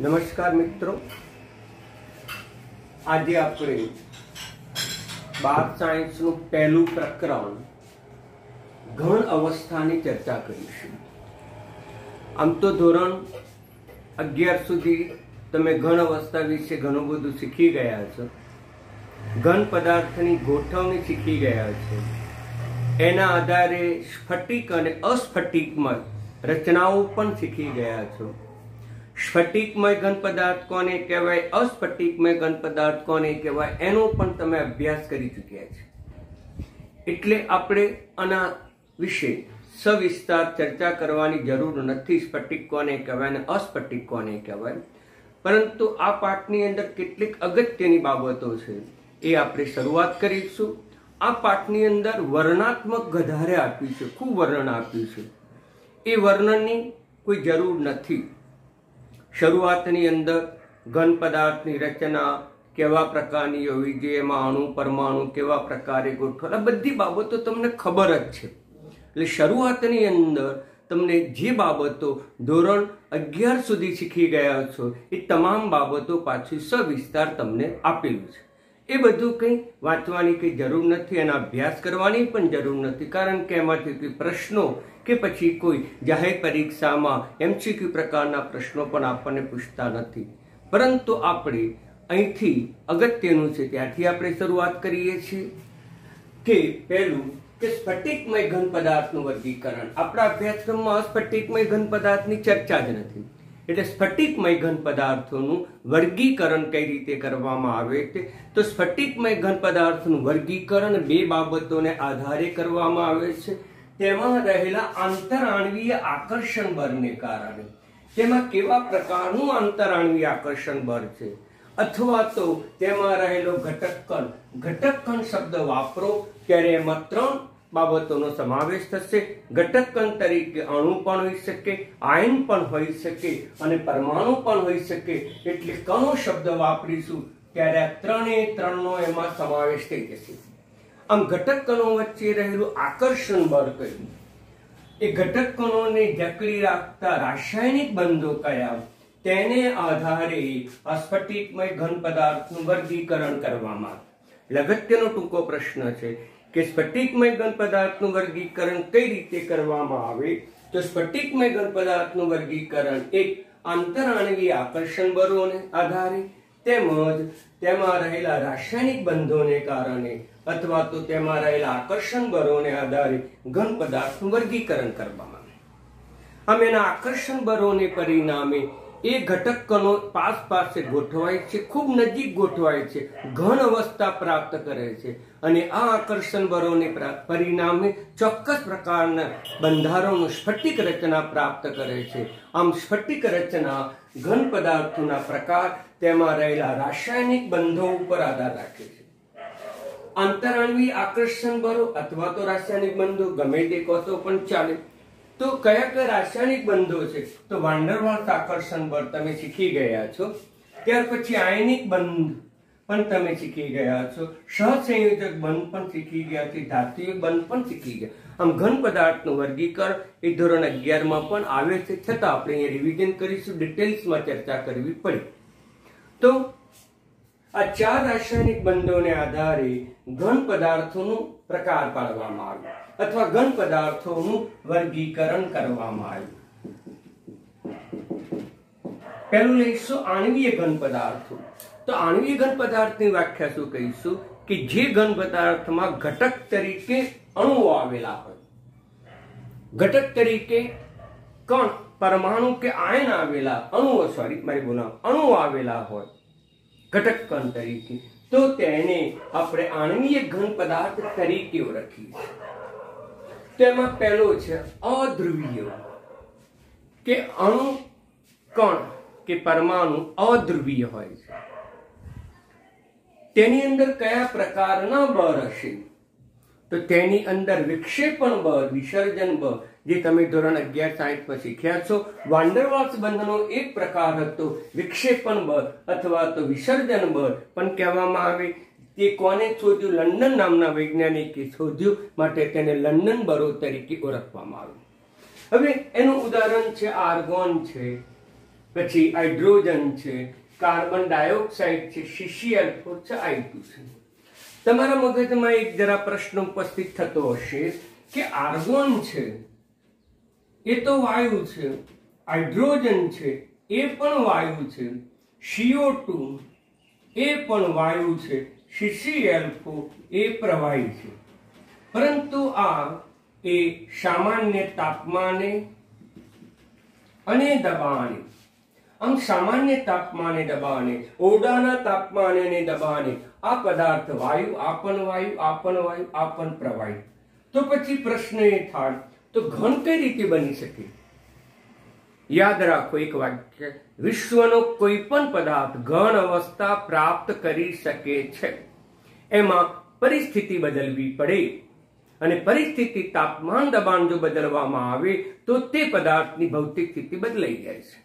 નમસ્કાર મિત્રો, આજે આપણે 12 સાયન્સનું પહેલું પ્રકરણ ઘન અવસ્થાની ચર્ચા કરીશું। આમ તો ધોરણ 11 સુધી તમે ઘન અવસ્થા વિશે ઘણું બધું શીખી ગયા છો, ઘન પદાર્થની ગોઠવણી શીખી ગયા છો, એના આધારે સ્ફટિક અને અસ્ફટિકમય રચનાઓ પણ શીખી ગયા છો। સ્ફટિકમય ઘન પદાર્થ કોને કહેવાય, અસ્ફટિકમય ઘન પદાર્થ કોને કહેવાય, એનો પણ તમે અભ્યાસ કરી ચૂક્યા છે। એટલે આપણે આના વિશે સવિસ્તાર ચર્ચા કરવાની જરૂર નથી, સ્ફટિક કોને કહેવાય અને અસ્ફટિક કોને કહેવાય। પરંતુ આ પાઠની અંદર કેટલીક અગત્યની બાબતો છે, એ આપણે શરૂઆત કરીશું। આ પાઠની અંદર વર્ણનાત્મક વધારે આપ્યું છે, ખૂબ વર્ણન આપ્યું છે, એ વર્ણનની કોઈ જરૂર નથી। શરૂઆતની અંદર ઘન પદાર્થની રચના કેવા પ્રકારની હોવી જોઈએ, એમાં અણુ પરમાણુ કેવા પ્રકારે ગોઠવેલા, બધી બાબતો તમને ખબર જ છે। એટલે શરૂઆતની અંદર તમને જે બાબતો ધોરણ 11 સુધી શીખી ગયા છો એ તમામ બાબતો પાછી સવિસ્તાર તમને આપેલું છે। એ બધું કંઈ વાંચવાની કંઈ જરૂર નથી, એના અભ્યાસ કરવાની પણ જરૂર નથી, કારણ કે એમાંથી કોઈ પ્રશ્નો કે પછી કોઈ જાહેર પરીક્ષામાં MCQ પ્રકારના પ્રશ્નો પણ આપણને પૂછતા નથી। પરંતુ આપણે અહીંથી અગત્યનું છે ત્યાંથી આપણે શરૂઆત કરીએ છીએ કે પહેલું કે સ્ફટિકમય ઘન પદાર્થનું વર્ગીકરણ। આપણા અભ્યાસક્રમમાં અસ્ફટિકમય ઘન પદાર્થની ચર્ચા જ નથી, એટલે સ્ફટિકમય ઘન પદાર્થોનું વર્ગીકરણ કઈ રીતે કરવામાં આવે છે, તો સ્ફટિકમય ઘન પદાર્થનું વર્ગીકરણ બે બાબતોને આધારે કરવામાં આવે છે। તેમાં રહેલા આંતરાણવીય આકર્ષણ બળને કારણે, તેમાં કેવા પ્રકારનું આંતરાણવીય આકર્ષણ બળ છે, અથવા તો તેમાં રહેલો ઘટક કણ શબ્દ વાપરો ત્યારે એમાં 3 બાબતોનો સમાવેશ થશે। ઘટક કણ તરીકે અણુ પણ હોઈ શકે, આયન પણ હોઈ શકે અને પરમાણુ પણ હોઈ શકે। એટલે કણો શબ્દ વાપરીશું ત્યારે આ 3નો એમાં સમાવેશ થઈ જશે। આમ ઘટક કણો વચ્ચે રહેલું આકર્ષણ બળ કયું, એ ઘટક કણોને જકડી રાખતા રાસાયણિક બંધો કયા, તેને આધારે આ સ્ફટિકમય ઘન પદાર્થનું વર્ગીકરણ કરવામાં આવે। અગત્યનો ટૂંકો પ્રશ્ન છે કે સ્ફટિકમય ઘન પદાર્થનું વર્ગીકરણ કઈ રીતે કરવામાં આવે, તો સ્ફટિકમય ઘન પદાર્થનું વર્ગીકરણ એક આંતરાણવીય આકર્ષણ બળોને આધારે તેમજ તેમાં રહેલા રાસાયણિક બંધોને કારણે અથવા તો તેમાં રહેલા આકર્ષણ બળોને આધારે ઘન પદાર્થનું વર્ગીકરણ કરવામાં આવે। આમ એના આકર્ષણ બળોને પરિણામે એ ઘટક કણો પાસે ગોઠવાય છે, ખૂબ નજીક ગોઠવાય છે, ઘન અવસ્થા પ્રાપ્ત કરે છે અને આ આકર્ષણ બળોને પરિણામે ચોક્કસ પ્રકારના બંધારણનું સ્ફટિક રચના પ્રાપ્ત કરે છે। આમ સ્ફટિક રચના ઘન પદાર્થોના પ્રકાર, તેમાં રહેલા રાસાયણિક બંધો ઉપર આધાર રાખે છે। આંતરાણવીય આકર્ષણ બળો અથવા તો રાસાયણિક બંધો ગમે તે કહો તો પણ ચાલે। તો કયા કયા રાસાયણિક બંધો છે, તો વાન ડર વાલ્સ આકર્ષણ બળ તમે શીખી ગયા છો, ત્યાર પછી આયનિક બંધ પણ તમે શીખી ગયા છો, સહસંયોજક બંધ પણ શીખી ગયા છે, ધાત્વિક બંધ પણ શીખી ગયા। આમ ઘન પદાર્થનું વર્ગીકરણ એ ધોરણ 11માં પણ આવે છે, છતાં આપણે અહીંયા રિવિઝન કરીશું, ડિટેલ્સમાં ચર્ચા કરવી પડે। તો આ 4 રાસાયણિક બંધોને આધારે ઘન પદાર્થોનું પ્રકાર પાડવામાં આવ્યું અથવા ઘન પદાર્થોનું વર્ગીકરણ કરવામાં આવ્યું। પહેલું લઈશું આણ્વીય ઘન પદાર્થો। તો આણ્વીય ઘન પદાર્થની વ્યાખ્યા શું કહીશું કે જે ઘન પદાર્થમાં ઘટક તરીકે અણુઓ આવેલા હોય, ઘટક તરીકે કણ, પરમાણુ કે આયન આવેલા, અણુઓ આવેલા હોય ઘટક કણ તરીકે, તો તેને આપણે આણ્વીય ઘન પદાર્થ તરીકે ઓળખીએ છીએ। તેમાં પહેલો છે અધ્રુવીય, કે અણુ, કણ કે પરમાણુ અધ્રુવીય હોય છે। તેની અંદર કયા પ્રકારના બળ હશે, તો તેની અંદર વિક્ષેપણ બળ, વિસર્જન બળ, જે તમે ધોરણ 11 સાયન્સમાં શીખ્યા છો। વાન ડર વાલ્સ બંધનો એક પ્રકાર હતો વિક્ષેપણ બળ અથવા તો વિસર્જન બળ પણ કહેવામાં આવે। તે કોને શોધ્યું, લંડન નામના વૈજ્ઞાનિકે શોધ્યું, માટે તેને લંડન બળો તરીકે ઓળખવામાં આવ્યું। હવે એનું ઉદાહરણ છે આર્ગોન છે, પછી હાઇડ્રોજન છે, કાર્બન ડાયોક્સાઇડ છે, CCl4 છે, I2 છે. તમારા મગજમાં એક જરા પ્રશ્ન ઉપસ્થિત થતો હશે કે આર્ગોન છે એ તો વાયુ છે, હાઇડ્રોજન છે એ પણ વાયુ છે, CO2 એ પણ વાયુ છે, CCl4 એ પ્રવાહી છે, પરંતુ આ એ સામાન્ય તાપમાને અને દબાણે, આમ સામાન્ય તાપમાને દબાણે, ઓરડાના તાપમાને અને દબાણે આ પદાર્થ વાયુ, આ પણ વાયુ, આ પણ વાયુ, આ પણ પ્રવાહી. તો પછી પ્રશ્ન એ થાય તો ઘન કઈ રીતે બની શકે? યાદ રાખો એક વાક્ય, વિશ્વનો કોઈ પણ પદાર્થ ઘન અવસ્થા પ્રાપ્ત કરી શકે છે. એમાં પરિસ્થિતિ બદલવી પડે અને પરિસ્થિતિ, તાપમાન, દબાણ જો બદલવામાં આવે તો તે પદાર્થની ભૌતિક સ્થિતિ બદલાઈ જાય છે.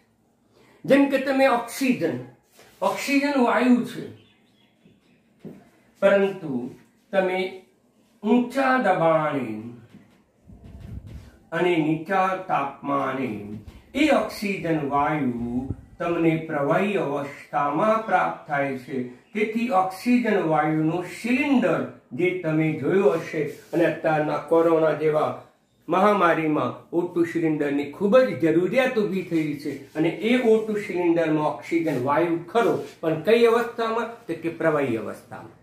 જેમ કે તમે ઓક્સિજન વાયુ છે, પરંતુ તમે ઊંચા દબાણે અને નીચા તાપમાને એ ઓક્સિજન વાયુ તમને પ્રવાહી અવસ્થામાં પ્રાપ્ત થાય છે. તેથી ઓક્સિજન વાયુનું સિલિન્ડર જે તમે જોયું હશે, અને અત્યારના કોરોના જેવા મહામારીમાં O2 સિલિન્ડરની ખૂબ જ જરૂરિયાત ઊભી થઈ છે, અને એ O2 સિલિન્ડરમાં ઓક્સિજન વાયુ ખરો, પણ કઈ અવસ્થામાં? તો કે પ્રવાહી અવસ્થામાં.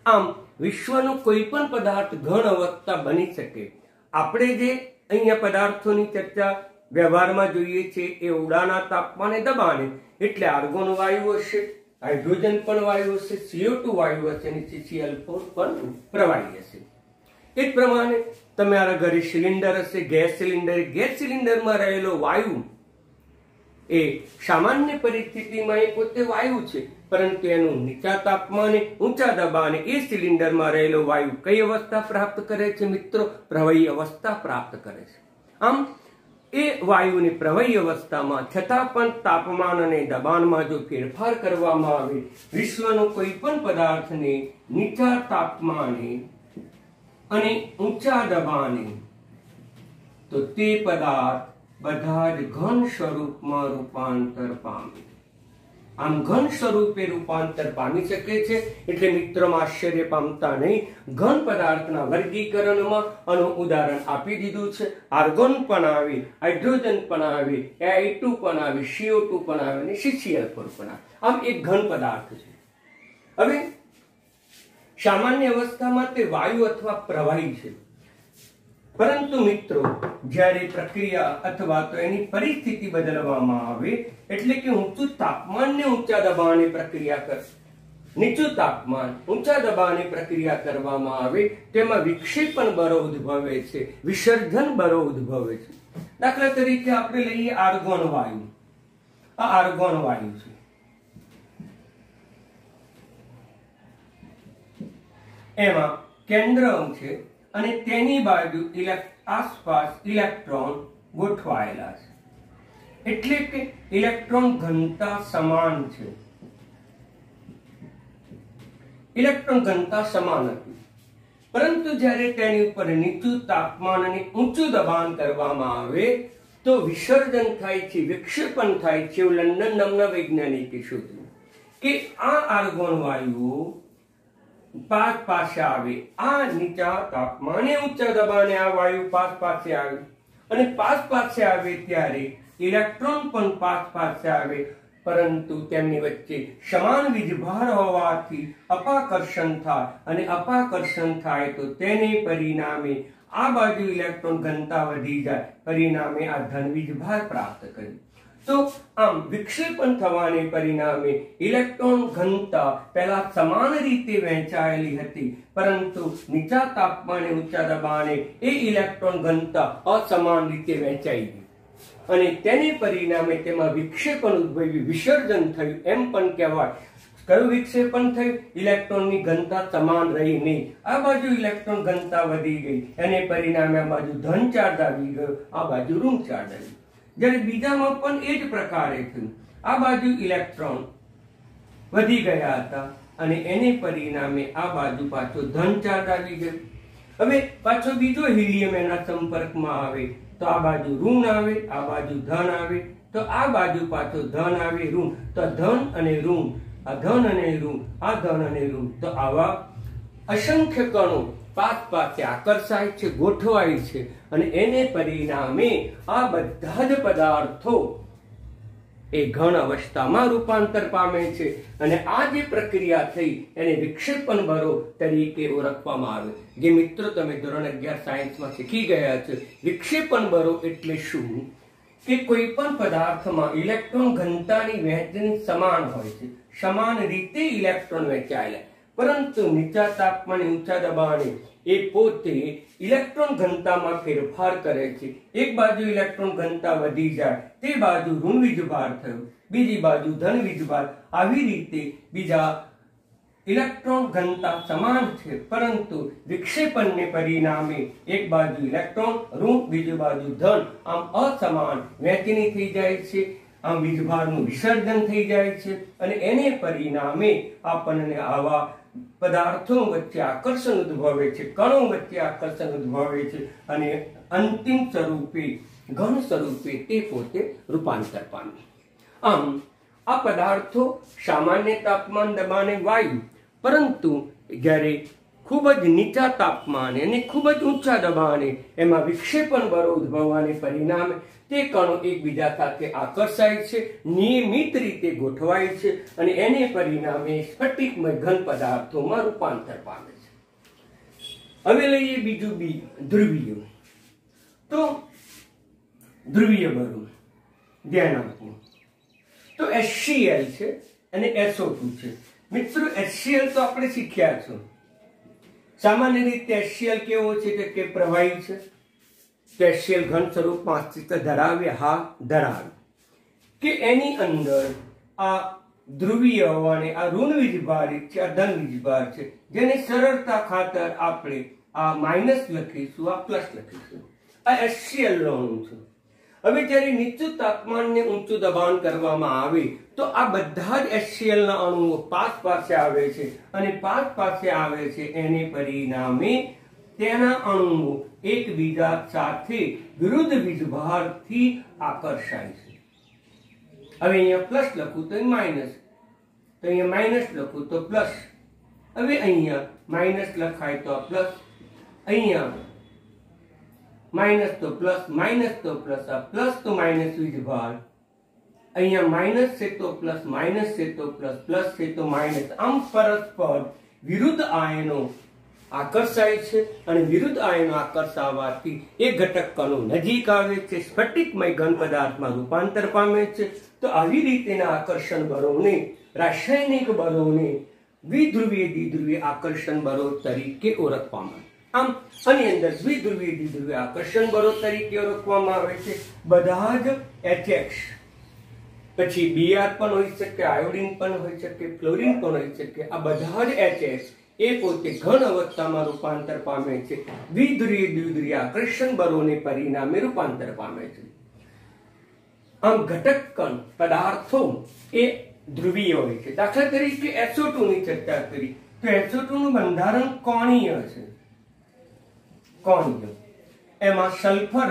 આમ વિશ્વનો કોઈ પણ પદાર્થ ઘન અવસ્થા બની શકે. આપણે જે અહીંયા પદાર્થોની ચર્ચા વ્યવહારમાં જોઈએ છે એ ઓરડાના તાપમાને, દબાણે, એટલે આર્ગોન વાયુ હશે, હાઇડ્રોજન પણ વાયુ હશે, CO2 વાયુ હશે અને CCl4 પણ પ્રવાહી હશે. એ જ પ્રમાણે તમારા ઘરે સિલિન્ડર હશે, ગેસ સિલિન્ડરમાં રહેલો વાયુ એ સામાન્ય પરિસ્થિતિમાં એ પોતે વાયુ છે, પરંતુ એનું નીચા તાપમાને, ઊંચા દબાણે એ સિલિન્ડરમાં રહેલો વાયુ કઈ અવસ્થા પ્રાપ્ત કરે છે મિત્રો? પ્રવાહી અવસ્થા પ્રાપ્ત કરે છે. આમ એ વાયુની પ્રવાહી અવસ્થામાં છતાં પણ તાપમાન અને દબાણમાં જો ફેરફાર કરવામાં આવે, વિશ્વનો કોઈ પણ પદાર્થને નીચા તાપમાને અને ઊંચા દબાણે, તો તે પદાર્થ બધા જ ઘન સ્વરૂપમાં રૂપાંતર પામે. આમ ઘન સ્વરૂપે રૂપાંતર પામી શકે છે. એટલે મિત્રોમાં આશ્ચર્ય પામતા નહીં, ઘન પદાર્થના વર્ગીકરણમાં આનું ઉદાહરણ આપી દીધું છે. આર્ગોન પણ આવે, હાઇડ્રોજન પણ આવે, I2 પણ આવે, CO2 પણ આવે અને CCl4 પણ આવે. આમ એક ઘન પદાર્થ છે. હવે સામાન્ય અવસ્થામાં તે વાયુ અથવા પ્રવાહી છે, પરંતુ મિત્રો જ્યારે પ્રક્રિયા અથવા તો એની પરિસ્થિતિ બદલવામાં આવે, એટલે કે ઊંચું તાપમાન ને ઊંચા દબાણે પ્રક્રિયા કરે, નીચું તાપમાન ઊંચા દબાણે પ્રક્રિયા કરવામાં આવે, તેમાં વિક્ષેપણ બળો ઉદ્ભવે છે, વિસર્જન બળો ઉદ્ભવે છે. દાખલા તરીકે આપણે લઈએ આર્ગોન વાયુ. આ આર્ગોન વાયુ છે. એમાં કેન્દ્ર છે અને તેની બાજુ આસપાસ ઇલેક્ટ્રોન ગોઠવાયેલા છે, એટલે કે ઇલેક્ટ્રોન ઘનતા સમાન છે. ઇલેક્ટ્રોન ઘનતા સમાન હતી, પરંતુ જ્યારે તેની ઉપર નીચું તાપમાન અને ઊંચું દબાણ કરવામાં આવે તો વિસર્જન થાય છે, વિક્ષેપણ થાય છે. એવું લંડન નામના વૈજ્ઞાનિકે શોધ્યું કે આ આર્ગોન વાયુ પાસે આવે, આ નીચા તાપમાને ઊંચા દબાણે આ વાયુ પાસે આવે, અને પાસે આવે ત્યારે ઇલેક્ટ્રોન પણ પાસે આવે, પરંતુ તેમની વચ્ચે સમાન વીજભાર હોવાથી અપાકર્ષણ થાય, અને અપાકર્ષણ થાય તો તેને પરિણામે આ બાજુ ઇલેક્ટ્રોન ઘનતા વધી જાય, પરિણામે આ ધન વીજભાર પ્રાપ્ત કરી. તો આમ વિક્ષેપણ થવાને પરિણામે ઇલેક્ટ્રોન ઘનતા પહેલા સમાન રીતે વહેંચાયેલી હતી, પરંતુ નીચા તાપમાને ઊંચા દબાણે એ ઇલેક્ટ્રોન ઘનતા અસમાન રીતે વહેંચાઈ ગઈ, અને તેને પરિણામે તેમાં વિક્ષેપણ ઉદ્ભવ્યું, વિસર્જન થયું એમ પણ કહેવાય. કયું વિક્ષેપણ થયું? ઇલેક્ટ્રોનની ઘનતા સમાન રહી નહીં. આ બાજુ ઇલેક્ટ્રોન ઘનતા વધી ગઈ, એને પરિણામે આ બાજુ ધન ચાર્જ આવી ગયો, આ બાજુ ઋણ ચાર્જ આવી. જ્યારે બીજામાં પણ એ જ પ્રકારે થયું. આ બાજુ ઇલેક્ટ્રોન વધી ગયા હતા અને એને પરિણામે આ બાજુ પાછો ધન ચાર્જ આવી ગયો. હવે પાછો બીજો હિલિયમ એના સંપર્કમાં આવે તો આ બાજુ ઋણ આવે, આ બાજુ ધન આવે, તો આ બાજુ પાછો ધન આવે ઋણ, તો ધન અને ઋણ, આ ધન અને ઋણ, આ ધન અને ઋણ, તો આવા અસંખ્ય કણો પાસે આકર્ષાય છે, ગોઠવાય છે અને એને પરિણામે આ બધા જ પદાર્થો એ ઘન અવસ્થામાં રૂપાંતર પામે છે અને આ જે પ્રક્રિયા થઈ એને વિક્ષેપણ બળો તરીકે ઓળખવામાં આવે. જે મિત્રો તમે ધોરણ 11 સાયન્સમાં શીખી ગયા છો, વિક્ષેપણ બળો એટલે શું કે કોઈ પણ પદાર્થમાં ઇલેક્ટ્રોન ઘનતાની વહેંચણી સમાન હોય છે, સમાન રીતે ઇલેક્ટ્રોન વહેંચાયેલા, પરંતુ નીચા તાપમાને ઊંચા દબાણે એ પોતે ઇલેક્ટ્રોન ઘનતામાં ફેરફાર કરે છે. એક બાજુ ઇલેક્ટ્રોન ઘનતા વધી જાય તે બાજુ ઋણ વીજભાર થયો, બીજી બાજુ ધન વીજભાર. આવી રીતે બીજા ઇલેક્ટ્રોન ઘનતા સમાન છે પરંતુ વિક્ષેપણને પરિણામે એક બાજુ ઇલેક્ટ્રોન ઋણ, બીજી બાજુ ધન, આમ અસમાન વહેંચણી થઈ જાય છે, આમ વીજભારનું વિસર્જન થઈ જાય છે અને એને પરિણામે આપણને આવા પદાર્થો વચ્ચે આકર્ષણ ઉદ્ભવે છે, કણો વચ્ચે આકર્ષણ ઉદ્ભવે છે અને અંતિમ સ્વરૂપે ઘન સ્વરૂપે તે પોતે રૂપાંતર પામે. આમ આ પદાર્થો સામાન્ય તાપમાન દબાણે વાયુ, પરંતુ જ્યારે ખૂબ જ નીચા તાપમાને અને ખૂબ જ ઊંચા દબાણે એમાં વિક્ષેપણ બળો ઉદ્ભવવાને પરિણામે તે કણો એકબીજા સાથે આકર્ષાય છે, નિયમિત રીતે ગોઠવાય છે અને એને પરિણામે સ્ફટિકમય ઘન પદાર્થોમાં રૂપાંતર પામે છે. હવે લઈએ બીજું ધ્રુવીય. તો ધ્રુવીય બળો ધ્યાન આપવું તો HCl છે અને SO2 છે. મિત્રો HCl તો આપણે શીખ્યા છો. સામાન્ય રીતે HCl કેવો છે કે પ્રવાહી છે. તો HCl ઘન સ્વરૂપમાં અસ્તિત્વ ધરાવે? હા, ધરાવે. કે એની અંદર આ ધ્રુવીય હોવાને આ ઋણ વીજભાર છે, આ ધન વીજભાર છે, જેને સરળતા ખાતર આપણે આ માઇનસ લખીશું, આ પ્લસ લખીશું. આ HCl નો અણુ છે. હવે જ્યારે નીચું તાપમાન ને ઊંચું દબાણ કરવામાં આવે તો આ બધા જ HCl ના અણુઓ પાસે આવે છે અને પાસે આવે છે એને પરિણામે તેના અણુઓ એકબીજા સાથે વિરુદ્ધ વીજભારથી આકર્ષાય છે. હવે અહીંયા પ્લસ લખું તો માઇનસ, તો અહીંયા માઇનસ લખું તો પ્લસ. હવે અહીંયા માઇનસ લખાય તો પ્લસ, અહીંયા માઇનસ તો પ્લસ, માઇનસ તો પ્લસ, આ પ્લસ તો માઇનસ વીજભાર, અહીંયા માઇનસ છે તો પ્લસ, માઇનસ છે તો પ્લસ, પ્લસ છે તો માઇનસ, આમ પરસ્પર વિરુદ્ધ આયનો આકર્ષાય છે અને વિરુદ્ધ આયનો આકર્ષાવાથી એ ઘટક કણો નજીક આવે છે, સ્ફટિકમય ઘન પદાર્થમાં રૂપાંતર પામે છે. તો આવી રીતેના આકર્ષણ બળોને, રાસાયણિક બળોને દ્વિધ્રુવીય દ્વિધ્રુવીય આકર્ષણ બળો તરીકે ઓળખવામાં. આમ આની અંદર દ્વિધ્રુવીય દ્વિધ્રુવીય આકર્ષણ બળો તરીકે ઓળખવામાં આવે છે. બધા જ HX, પછી Br પણ હોઈ શકે, આયોડિન પણ હોઈ શકે, ફ્લોરિન પણ હોઈ શકે, આ બધા જ HX એ પોતે ઘન અવસ્થામાં રૂપાંતર પામે છે. દ્વિધ્રુવીય દ્વિધ્રુવીય આકર્ષણ બળોને પરિણામે રૂપાંતર પામે છે. આમ ઘટક કણ પદાર્થો એ ધ્રુવીય હોય છે. દાખલા તરીકે SO2 ની ચર્ચા કરી તો SO2 નું બંધારણ કોણીય છે. કોણીય એમાં સલ્ફર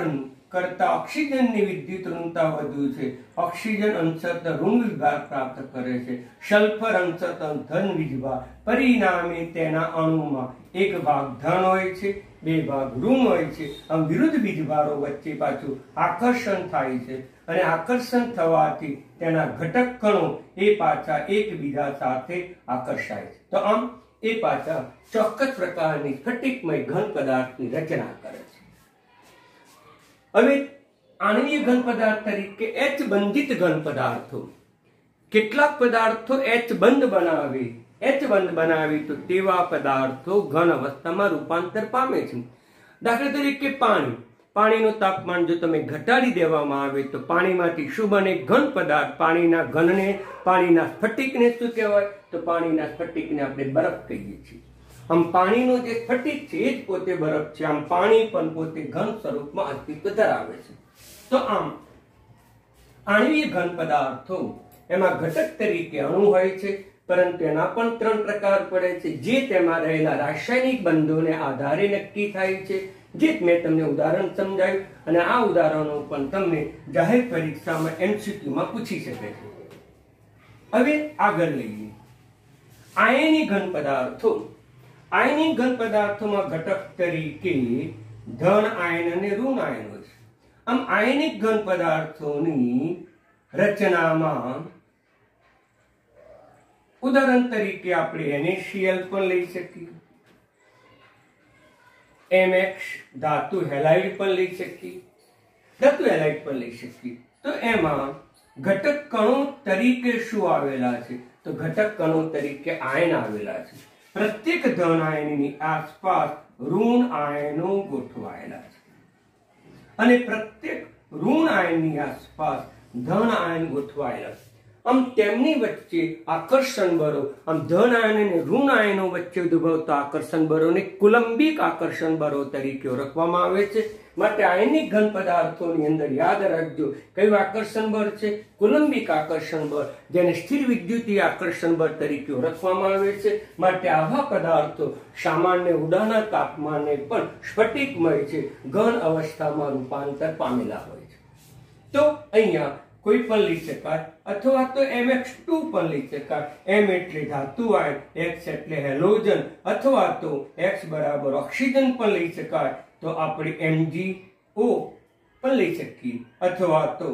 કરતા ઓક્સિજનની વિદ્યુત ઋણતા વધુ છે. ઓક્સિજન અંશતઃ ઋણ વીજભાર પ્રાપ્ત કરે છે, સલ્ફર અંશતઃ ધન વીજભાર. પરિણામે તેના અણુમાં એક ભાગ ધન હોય છે, બે ભાગ ઋણ હોય છે. આમ વિરુદ્ધ વીજભારો વચ્ચે પાછું આકર્ષણ થાય છે અને આકર્ષણ થવાથી તેના ઘટક કણો એ પાછા એકબીજા સાથે આકર્ષાય છે. તો આમ એ પાછા ચોક્કસ પ્રકારની સ્ફટિકમય ઘન પદાર્થની રચના કરે છે. હવે આણ્વીય ઘન પદાર્થ તરીકે H બંધિત ઘન પદાર્થો. કેટલાક પદાર્થો H બંધ બનાવે તો તેવા પદાર્થો ઘન અવસ્થામાં રૂપાંતર પામે છે. દાખલા તરીકે પાણીનું તાપમાન જો તમે ઘટાડી દેવામાં આવે તો પાણીમાંથી શું બને? ઘન પદાર્થ. પાણીના સ્ફટિકને શું કહેવાય? તો પાણીના સ્ફટિકને આપણે બરફ કહીએ છીએ. આમ પાણીનો જે સ્ફટિક છે એ જ પોતે બરફ છે. આમ પાણી પણ પોતે ઘન સ્વરૂપમાં અસ્તિત્વ ધરાવે છે. તો આમ આણ્વીય ઘન પદાર્થો એમાં ઘટક તરીકે અણુ હોય છે, પરંતુ એના પણ 3 પ્રકાર પડે છે જે તેમાં રહેલા રાસાયણિક બંધોને આધારે નક્કી થાય છે. જે મેં તમને ઉદાહરણ સમજાવ્યું, અને આ ઉદાહરણો પણ તમને જાહેર પરીક્ષામાં MCQ માં પૂછી શકે છે. હવે આગળ લઈએ આયની ઘન પદાર્થો. આયની ઘન પદાર્થોમાં ઘટક તરીકે ધન આયન અને ઋણ આયન હોય છે. આમ આયનિક ઘન પદાર્થોની રચનામાં ઉદાહરણ તરીકે આપણે NaCl પણ લઈ શકીએ, MX ધાતુ હેલાઇડ પણ લઈ શકીએ, ધાતુ હેલાઇડ પણ લઈ શકીએ. તો એમાં ઘટક કણો તરીકે શું આવેલા છે? તો ઘટક કણો તરીકે આયન આવેલા છે. પ્રત્યેક ધન આયનની આસપાસ ઋણ આયનો ગોઠવાયેલા છે, અને પ્રત્યેક ઋણ આયનની આસપાસ ધન આયન ગોઠવાયેલા છે. આમ તેમની વચ્ચે આકર્ષણ બળો, આમ ધન આયન અને ઋણ આયનો વચ્ચે ઉદ્ભવતા આકર્ષણ બળોને કુલંબિક આકર્ષણ બળો તરીકે ઓળખવામાં આવે છે. માટે આયનિક ઘન પદાર્થોની અંદર યાદ રાખજો કયું આકર્ષણ બળ છે? કુલંબિક આકર્ષણ બળ, જેને સ્થિર વિદ્યુતીય આકર્ષણ બળ તરીકે ઓળખવામાં આવે છે. માટે આવા પદાર્થો સામાન્ય ઉડાના તાપમાને પણ સ્ફટિકમય છે, ઘન અવસ્થામાં રૂપાંતર પામેલા હોય છે. તો અહીંયા કોઈ પણ લઈ શકાય, અથવા તો MX2 પણ લઈ શકાય. M એટલે ધાતુ આયન, X એટલે હેલોજન, અથવા તો X બરાબર ઓક્સિજન પણ લઈ શકાય. તો આપણે MgO પણ લઈ શકીએ, અથવા તો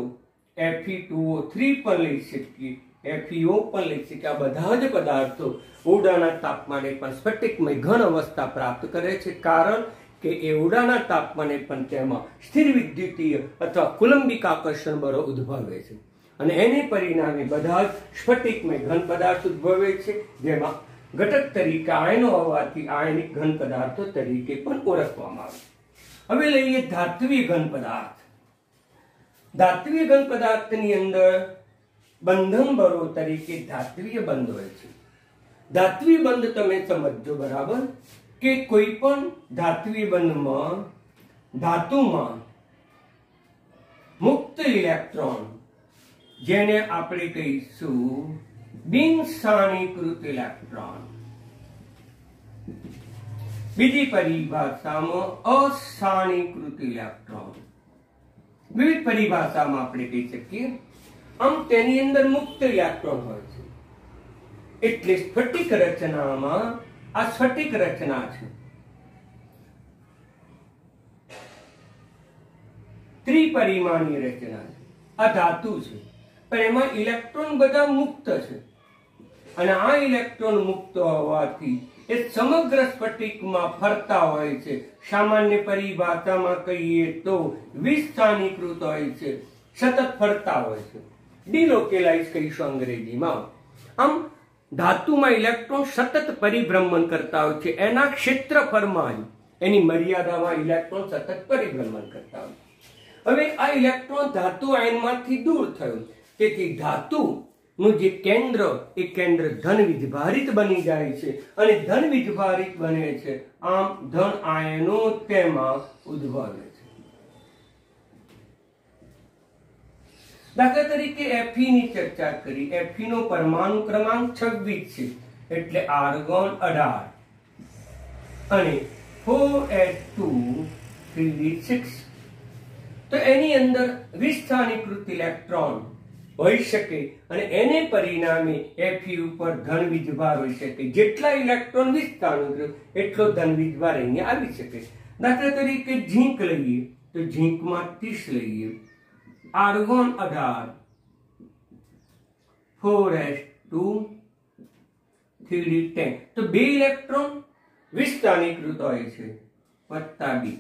Fe2O3 પણ લઈ શકીએ, FeO પણ લઈ શકીએ. આ બધા જ પદાર્થો ઉડાના તાપમાને પણ સ્ફટિકમય ઘન અવસ્થા પ્રાપ્ત કરે છે, કારણ કે એ ઉડાના તાપમાને પણ તેમાં સ્થિર વિદ્યુતીય અથવા કુલંબિક આકર્ષણ બળો ઉદ્ભવે છે, અને એને પરિણામે બધા જ સ્ફટિકમય ઘન પદાર્થ ઉદ્ભવે છે, જેમાં ઘટક તરીકે આયનો હોવાથી આયનિક ઘન પદાર્થો તરીકે પણ ઓળખવામાં આવે. હવે લઈએ ધાત્વિય ઘન પદાર્થ. ધાત્વિય ઘન પદાર્થની અંદર બંધન બળો તરીકે ધાત્વિય બંધ હોય છે. ધાત્વિય બંધ તમે સમજો બરાબર, કે કોઈ પણ ધાત્વિય બંધમાં ધાતુમાં મુક્ત ઇલેક્ટ્રોન, જેને આપણે કહીશું બિન સ્થાનીકૃત ઇલેક્ટ્રોન, બીજી પરિભાષામાં અસ્થાનીકૃત ઇલેક્ટ્રોન, વિવિધ પરિભાષામાં આપણે કહી શકીએ. આમ તેની અંદર મુક્ત ઇલેક્ટ્રોન હોય છે, એટલે સ્ફટિક રચનામાં આ સ્ફટિક રચના છે. ત્રિપરિમાણીય રચના છે. આ ધાતુ છે, પણ એમાં ઇલેક્ટ્રોન બધા મુક્ત છે, અને આ ઇલેક્ટ્રોન મુક્ત હોવાથી એ સમગ્ર સ્ફટિકમાં ફરતા હોય છે. સામાન્ય પરિભાષામાં કહીએ તો વિસ્થાનીકૃત હોય છે, સતત ફરતા હોય છે, ડિલોકેલાઇઝ કહીશું અંગ્રેજીમાં. આમ ધાતુમાં ઇલેક્ટ્રોન સતત પરિભ્રમણ કરતા હોય છે, એના ક્ષેત્રફળમાં એની મર્યાદામાં ઇલેક્ટ્રોન સતત પરિભ્રમણ કરતા હોય છે. હવે આ ઇલેક્ટ્રોન ધાતુ આયનમાંથી દૂર થયું, તેથી ધાતુનું જે કેન્દ્ર એ કેન્દ્ર ધન વિજભારિત બની જાય છે, અને ધન વિજભારિત બને છે. આમ ધન આયનો તેમાં ઉદ્ભવે છે. દાખલા તરીકે Fe ની ચર્ચા કરી. Fe નો પરમાણુ ક્રમાંક 26 છે, એટલે આર્ગોન 18 અને 4s2 તો એની અંદર વિસ્થાનીકૃત ઇલેક્ટ્રોન હોઈ શકે, અને એને પરિણામે Fe ઉપર ધન વીજભાર હોઈ શકે. જેટલા ઇલેક્ટ્રોન વિસ્થાનીકૃત એટલો ધન વીજભાર અહીંયા આવી શકે. દાખલા તરીકે ઝીંક લઈએ તો ઝીંકમાં 30 લઈએ, આર્ગોન 18, 4s2 3d10, તો 2 ઇલેક્ટ્રોન વિસ્થાનીકૃત હોય છે વત્તા 2.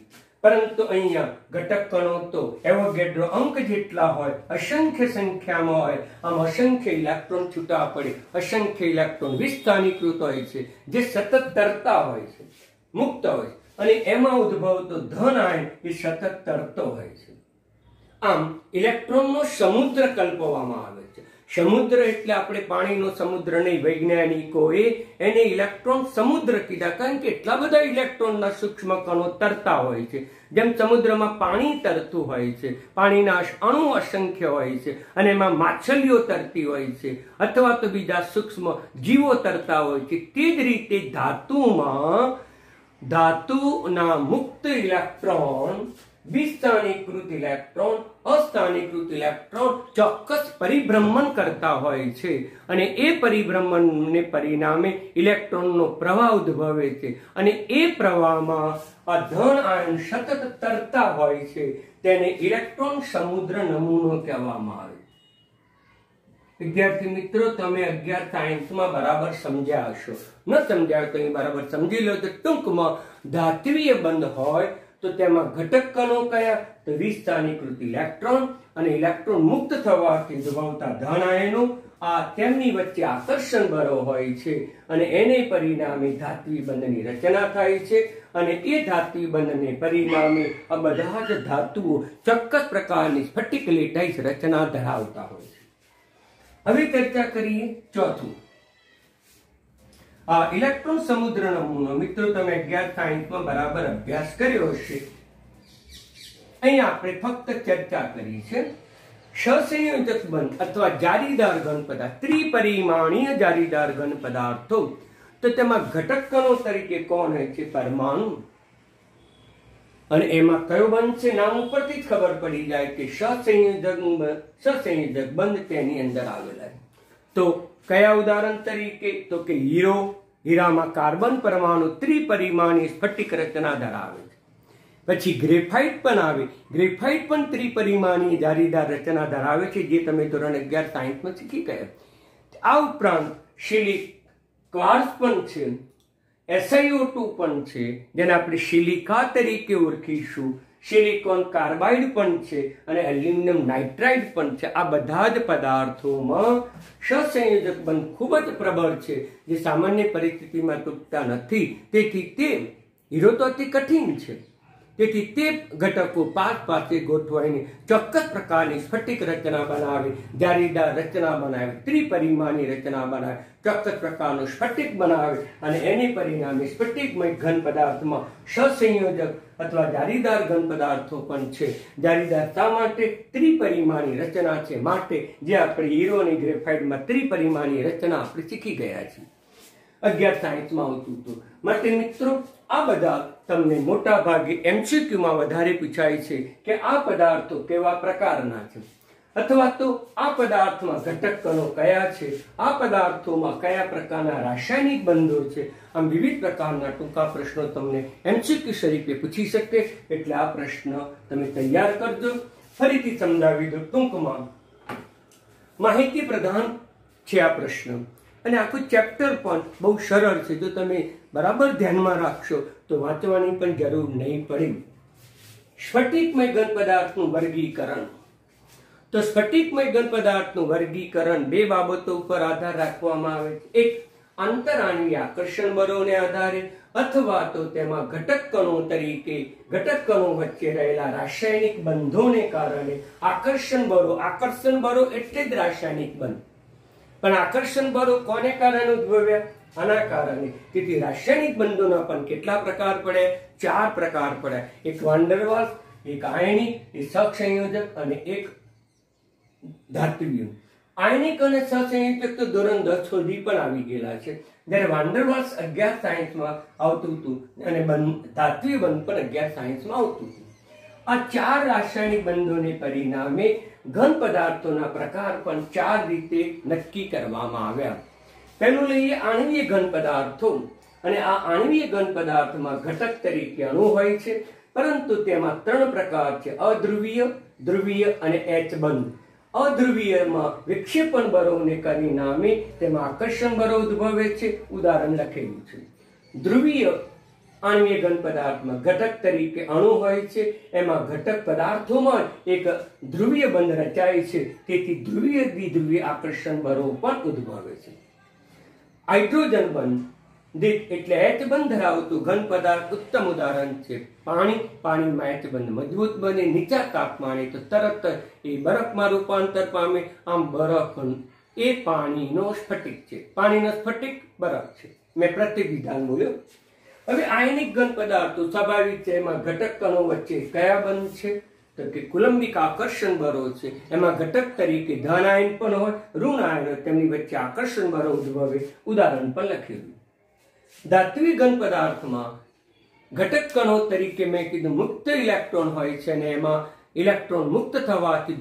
પરંતુ અહીંયા ઘટક કણો તો એવોગેડ્રો અંક જેટલા હોય, અસંખ્ય સંખ્યામાં હોય. આમ અસંખ્ય ઇલેક્ટ્રોન છૂટા પડે, અસંખ્ય ઇલેક્ટ્રોન વિસ્થાનીકૃત હોય છે, જે સતત તરતા હોય છે, મુક્ત હોય છે, અને એમાં ઉદ્ભવતો ધન આયન એ સતત તરતો હોય છે. આમ ઇલેક્ટ્રોનનો સમુદ્ર કલ્પવામાં આવે છે. સમુદ્ર એટલે આપણે પાણીનો સમુદ્ર નહીં, વૈજ્ઞાનિકોએ એને ઇલેક્ટ્રોન સમુદ્ર કીધા, કારણ કે એટલા બધા ઇલેક્ટ્રોનના સૂક્ષ્મ કણો તરતા હોય છે. જેમ સમુદ્રમાં પાણી તરતું હોય છે, પાણીના અણુ અસંખ્ય હોય છે, અને એમાં માછલીઓ તરતી હોય છે, અથવા તો બીજા સૂક્ષ્મ જીવો તરતા હોય છે, તે જ રીતે ધાતુમાં धातुना मुक्त इलेक्ट्रॉन विस्थानीकृत इलेक्ट्रॉन अस्थानीकृत इलेक्ट्रॉन ચોક્કસ પરિભ્રમણ કરતા હોય છે અને એ પરિભ્રમણને પરિણામે ઇલેક્ટ્રોનનો પ્રવાહ ઉદ્ભવે છે અને એ પ્રવાહમાં આ ધન આયન સતત તરતા હોય છે તેને ઇલેક્ટ્રોન સમુદ્ર નમૂનો કહેવામાં આવે છે। વિદ્યાર્થી મિત્રો, તમે 11 સાયન્સમાં બરાબર સમજ્યા હશો, ન સમજ્યા તો બરાબર સમજી લો તો ટૂંકમાં ધાત્વીય બંધ હોય તો તેમાં ઘટક કણો કયા તો વિસ્થાનીકૃત ઇલેક્ટ્રોન અને ઇલેક્ટ્રોન મુક્ત થવાથી ઉદ્ભવતા ધન આયનો આ તેમની વચ્ચે આકર્ષણ બળો હોય છે અને એને પરિણામે ધાત્વી બંધની રચના થાય છે અને એ ધાત્વી બંધને પરિણામે આ બધા જ ધાતુઓ ચોક્કસ પ્રકારની સ્ફટિક લેટાઈસ રચના ધરાવતા હોય છે। હવે ચર્ચા કરીએ ચોથું, આ ઇલેક્ટ્રોન સમુદ્ર નમૂનો। મિત્રો, તમે 11 સાયન્સમાં બરાબર અભ્યાસ કર્યો હશે। અહીં આપણે ફક્ત ચર્ચા કરી છે સહસંયોજક બંધ અથવા જારીદાર ઘન પદાર્થ, ત્રિપરિમાણીય જારીદાર ઘન પદાર્થો, તો તેમાં ઘટક કણો તરીકે કોણ હોય છે? પરમાણુ। અને એમાં કયો બંધ છે? નામ ઉપરથી જ ખબર પડી જાય કે સહસંયોજક બંધ તેની અંદર આવેલા છે। તો કયા ઉદાહરણ તરીકે? તો કે હીરો, હીરામાં કાર્બન પરમાણુ ત્રિપરિમાણીય સ્ફટિક રચના ધરાવે છે। પછી ગ્રેફાઇટ પણ આવે, ગ્રેફાઇટ પણ ત્રિપરિમાણીય જારીદાર રચના ધરાવે છે, જે તમે ધોરણ 11 સાયન્સમાં શીખી ગયા। આ ઉપરાંત સિલિક ક્વાર્ટઝ પણ છે, SiO2 પણ છે, જેને આપણે સિલિકા તરીકે ઓળખીશું, સિલિકોન કાર્બાઇડ પણ છે અને એલ્યુમિનિયમ નાઇટ્રાઇડ પણ છે। આ બધા જ પદાર્થોમાં સહસંયોજક બંધ ખૂબ જ પ્રબળ છે, જે સામાન્ય પરિસ્થિતિમાં તૂટતા નથી। તેથી તે હીરો તો અતિ કઠિન છે, તેથી તે ઘટકો પાસે ગોઠવાઈને ચોક્કસ પ્રકારની સ્ફટિક રચના બનાવે, જારીદાર રચના બનાવે, ત્રિપરિમાણીય રચના બનાવે, ચોક્કસ પ્રકારનું સ્ફટિક બનાવે અને એને પરિણામે સ્ફટિકમય ઘન પદાર્થમાં સહસંયોજક અથવા જારીદાર ઘન પદાર્થો પણ છે। જારીદાર શા માટે? ત્રિપરિમાણીય રચના છે માટે, જે આપણે હીરો અને ગ્રેફાઇટમાં ત્રિપરિમાણીય રચના આપણે શીખી ગયા છીએ, 11 સાયન્સમાં આવતું હતું। માટે મિત્રો, આ બધા તમને મોટા ભાગે MCQમાં વધારે પૂછાય છે કે આ પદાર્થો કેવા પ્રકારના છે, અથવા તો આ પદાર્થમાં ઘટક કણો કયા છે, આ પદાર્થોમાં કયા પ્રકારના રાસાયણિક બંધો છે। આમ વિવિધ પ્રકારના ટૂંકા પ્રશ્નો તમને MCQ સ્વરૂપે પૂછી શકે, એટલે આ પ્રશ્ન તમે તૈયાર કરજો। ફરીથી સમજાવી દો ટૂંકમાં, માહિતી પ્રધાન છે આ પ્રશ્ન અને આખું ચેપ્ટર પણ બહુ સરળ છે। જો તમે બરાબર ધ્યાનમાં રાખશો તો વાંચવાની પણ જરૂર નહીં પડે। સ્ફટિકમય ઘન પદાર્થનું વર્ગીકરણ, તો સ્ફટિકમય ઘન પદાર્થનું વર્ગીકરણ બે બાબતો ઉપર આધાર રાખવામાં આવે છે। એક, આંતરાણ્વીય આકર્ષણ બળોને આધારે, અથવા તો તેમાં ઘટક કણો તરીકે ઘટક કણો વચ્ચે રહેલા રાસાયણિક બંધોને કારણે આકર્ષણ બળો એટલે જ રાસાયણિક બંધ, પણ આકર્ષણ બળો કોને કારણે ઉદ્ભવ્યા? આના કારણે। તેથી રાસાયણિક બંધોના પણ કેટલા પ્રકાર પડ્યા? 4 પ્રકાર પડ્યા। એક વાન્ડરવાલ્સ, એક આયનિક, એક સહસંયોજક અને એક ધાત્વીય। આયનિક અને સહસંયોજક તો ધોરણ 10 સુધી પણ આવી ગયેલા છે, જ્યારે વાન્ડરવાલ્સ 11 સાયન્સમાં આવતું હતું અને ધાત્વીય બંધ પણ 11 સાયન્સમાં આવતું હતું। આ 4 રાસાયણિક બંધોને પરિણામે ઘન પદાર્થોના પ્રકાર પણ 4 રીતે નક્કી કરવામાં આવ્યા। પહેલું લઈએ આણ્વીય ઘન પદાર્થો, અને આ આણ્વીય ઘન પદાર્થમાં ઘટક તરીકે અણુ હોય છે, પરંતુ તેમાં 3 પ્રકાર છે: અધ્રુવીય, ધ્રુવીય અને H બંધ। અધ્રુવીયમાં વિક્ષેપણ બળોને પરિણામે તેમાં આકર્ષણ બળો ઉદ્ભવે છે, ઉદાહરણ લખેલું છે। ધ્રુવીય આણ્વીય ઘન પદાર્થમાં ઘટક તરીકે અણુ હોય છે, એમાં ઘટક પદાર્થોમાં એક ધ્રુવીય બંધ રચાય છે, તેથી ધ્રુવીય દ્વિધ્રુવીય આકર્ષણ બળો પણ ઉદ્ભવે છે। હાઇડ્રોજન બંધ એટલે H બંધ ધરાવતું ઘન પદાર્થ ઉત્તમ ઉદાહરણ છે પાણી। પાણીમાં H બંધ મજબૂત બને નીચા તાપમાને તો તરત એ બરફમાં રૂપાંતર પામે। આમ બરફ એ પાણીનો સ્ફટિક છે, પાણીનો સ્ફટિક બરફ છે। મેં પ્રતિવિધાન બોલ્યો। હવે આયનિક ઘન પદાર્થો સ્વાભાવિક છે, એમાં ઘટક કણો વચ્ચે કયા બંધ છે? તો કે કુલંબિક આકર્ષણ બળો છે, એમાં ઘટક તરીકે ધન આયન પણ હોય, ઋણ આયન હોય, તેમની વચ્ચે આકર્ષણ બળો ઉદ્ભવે, ઉદાહરણ પણ લખેલું। ધાત્વિક ઘન પદાર્થમાં ઘટક કણો તરીકે મેં કીધું મુક્ત ઇલેક્ટ્રોન હોય છે, અને એમાં ઇલેક્ટ્રોન મુક્ત થવાથી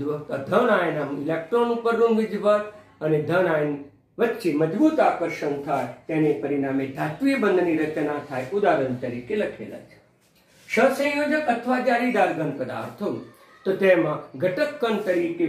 ધન આયન ઇલેક્ટ્રોન ઉપર ઋણ વીજભાર અને ધન આયન વચ્ચે મજબૂત આકર્ષણ થાય, તેને પરિણામે ધાત્વીય બંધની રચના થાય. ઉદાહરણ તરીકે લખેલા છે. સહસંયોજક અથવા જાળીદાર ઘન પદાર્થો, તો તેમાં ઘટક કણ તરીકે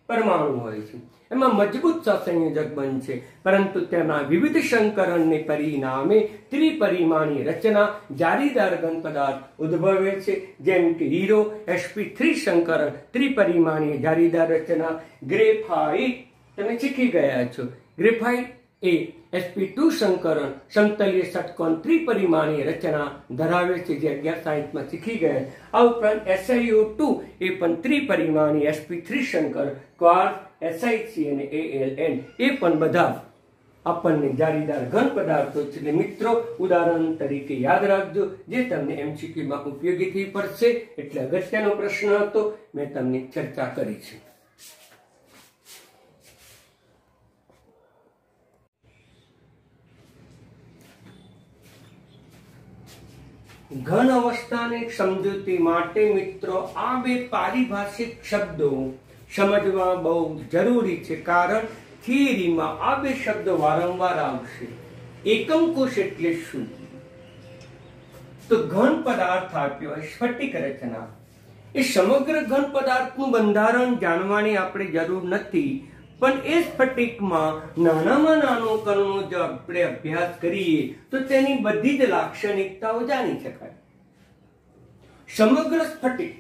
પરમાણુ હોય છે. એમાં મજબૂત સહસંયોજક બનશે, પરંતુ તેમાં વિવિધ સંકરણને પરિણામે ત્રિપરિમાણીય રચના જાળીદાર ઘન પદાર્થ ઉદ્ભવે છે, જેમ કે હીરો sp3 સંકરણ ત્રિપરિમાણીય જાળીદાર રચના. ગ્રેફાઇટ તમે શીખી ગયા છો. ગ્રેફાઇટ એ sp2 સંકરણ સમતલીય ષટકોણ ત્રિપરિમાણીય રચના ધરાવે છે, જે 1160 શીખી ગયા. આ ઉપરાંત SiO2 એ પણ ત્રિપરિમાણીય sp3 સંકરણ, ક્વાર્ક, SiC અને AlN એ પણ બધા આપણને જાળીદાર ઘન પદાર્થો છે. એટલે મિત્રો, ઉદાહરણ તરીકે યાદ રાખજો, જે તમને MCQ માં ઉપયોગી થઈ પડશે. એટલે અગત્યનો પ્રશ્ન હતો, મેં તમને ચર્ચા કરી છે. ઘન અવસ્થાની સમજૂતી માટે મિત્રો આ બે પારિભાષિક શબ્દો સમજવા બહુ જરૂરી છે, કારણ થિયરીમાં આ બે શબ્દો વારંવાર આવશે. એકમ કોષ એટલે શું? તો ઘન પદાર્થ આપ્યો સ્ફટિક રચના. એ સમગ્ર ઘન પદાર્થનું બંધારણ જાણવાની આપણે જરૂર નથી, પણ એ સ્ફટિકમાં નાનામાં નાનો કણનો જો આપણે અભ્યાસ કરીએ તો તેની બધી જ લાક્ષણિકતાઓ જાણી શકાય. સમગ્ર સ્ફટિક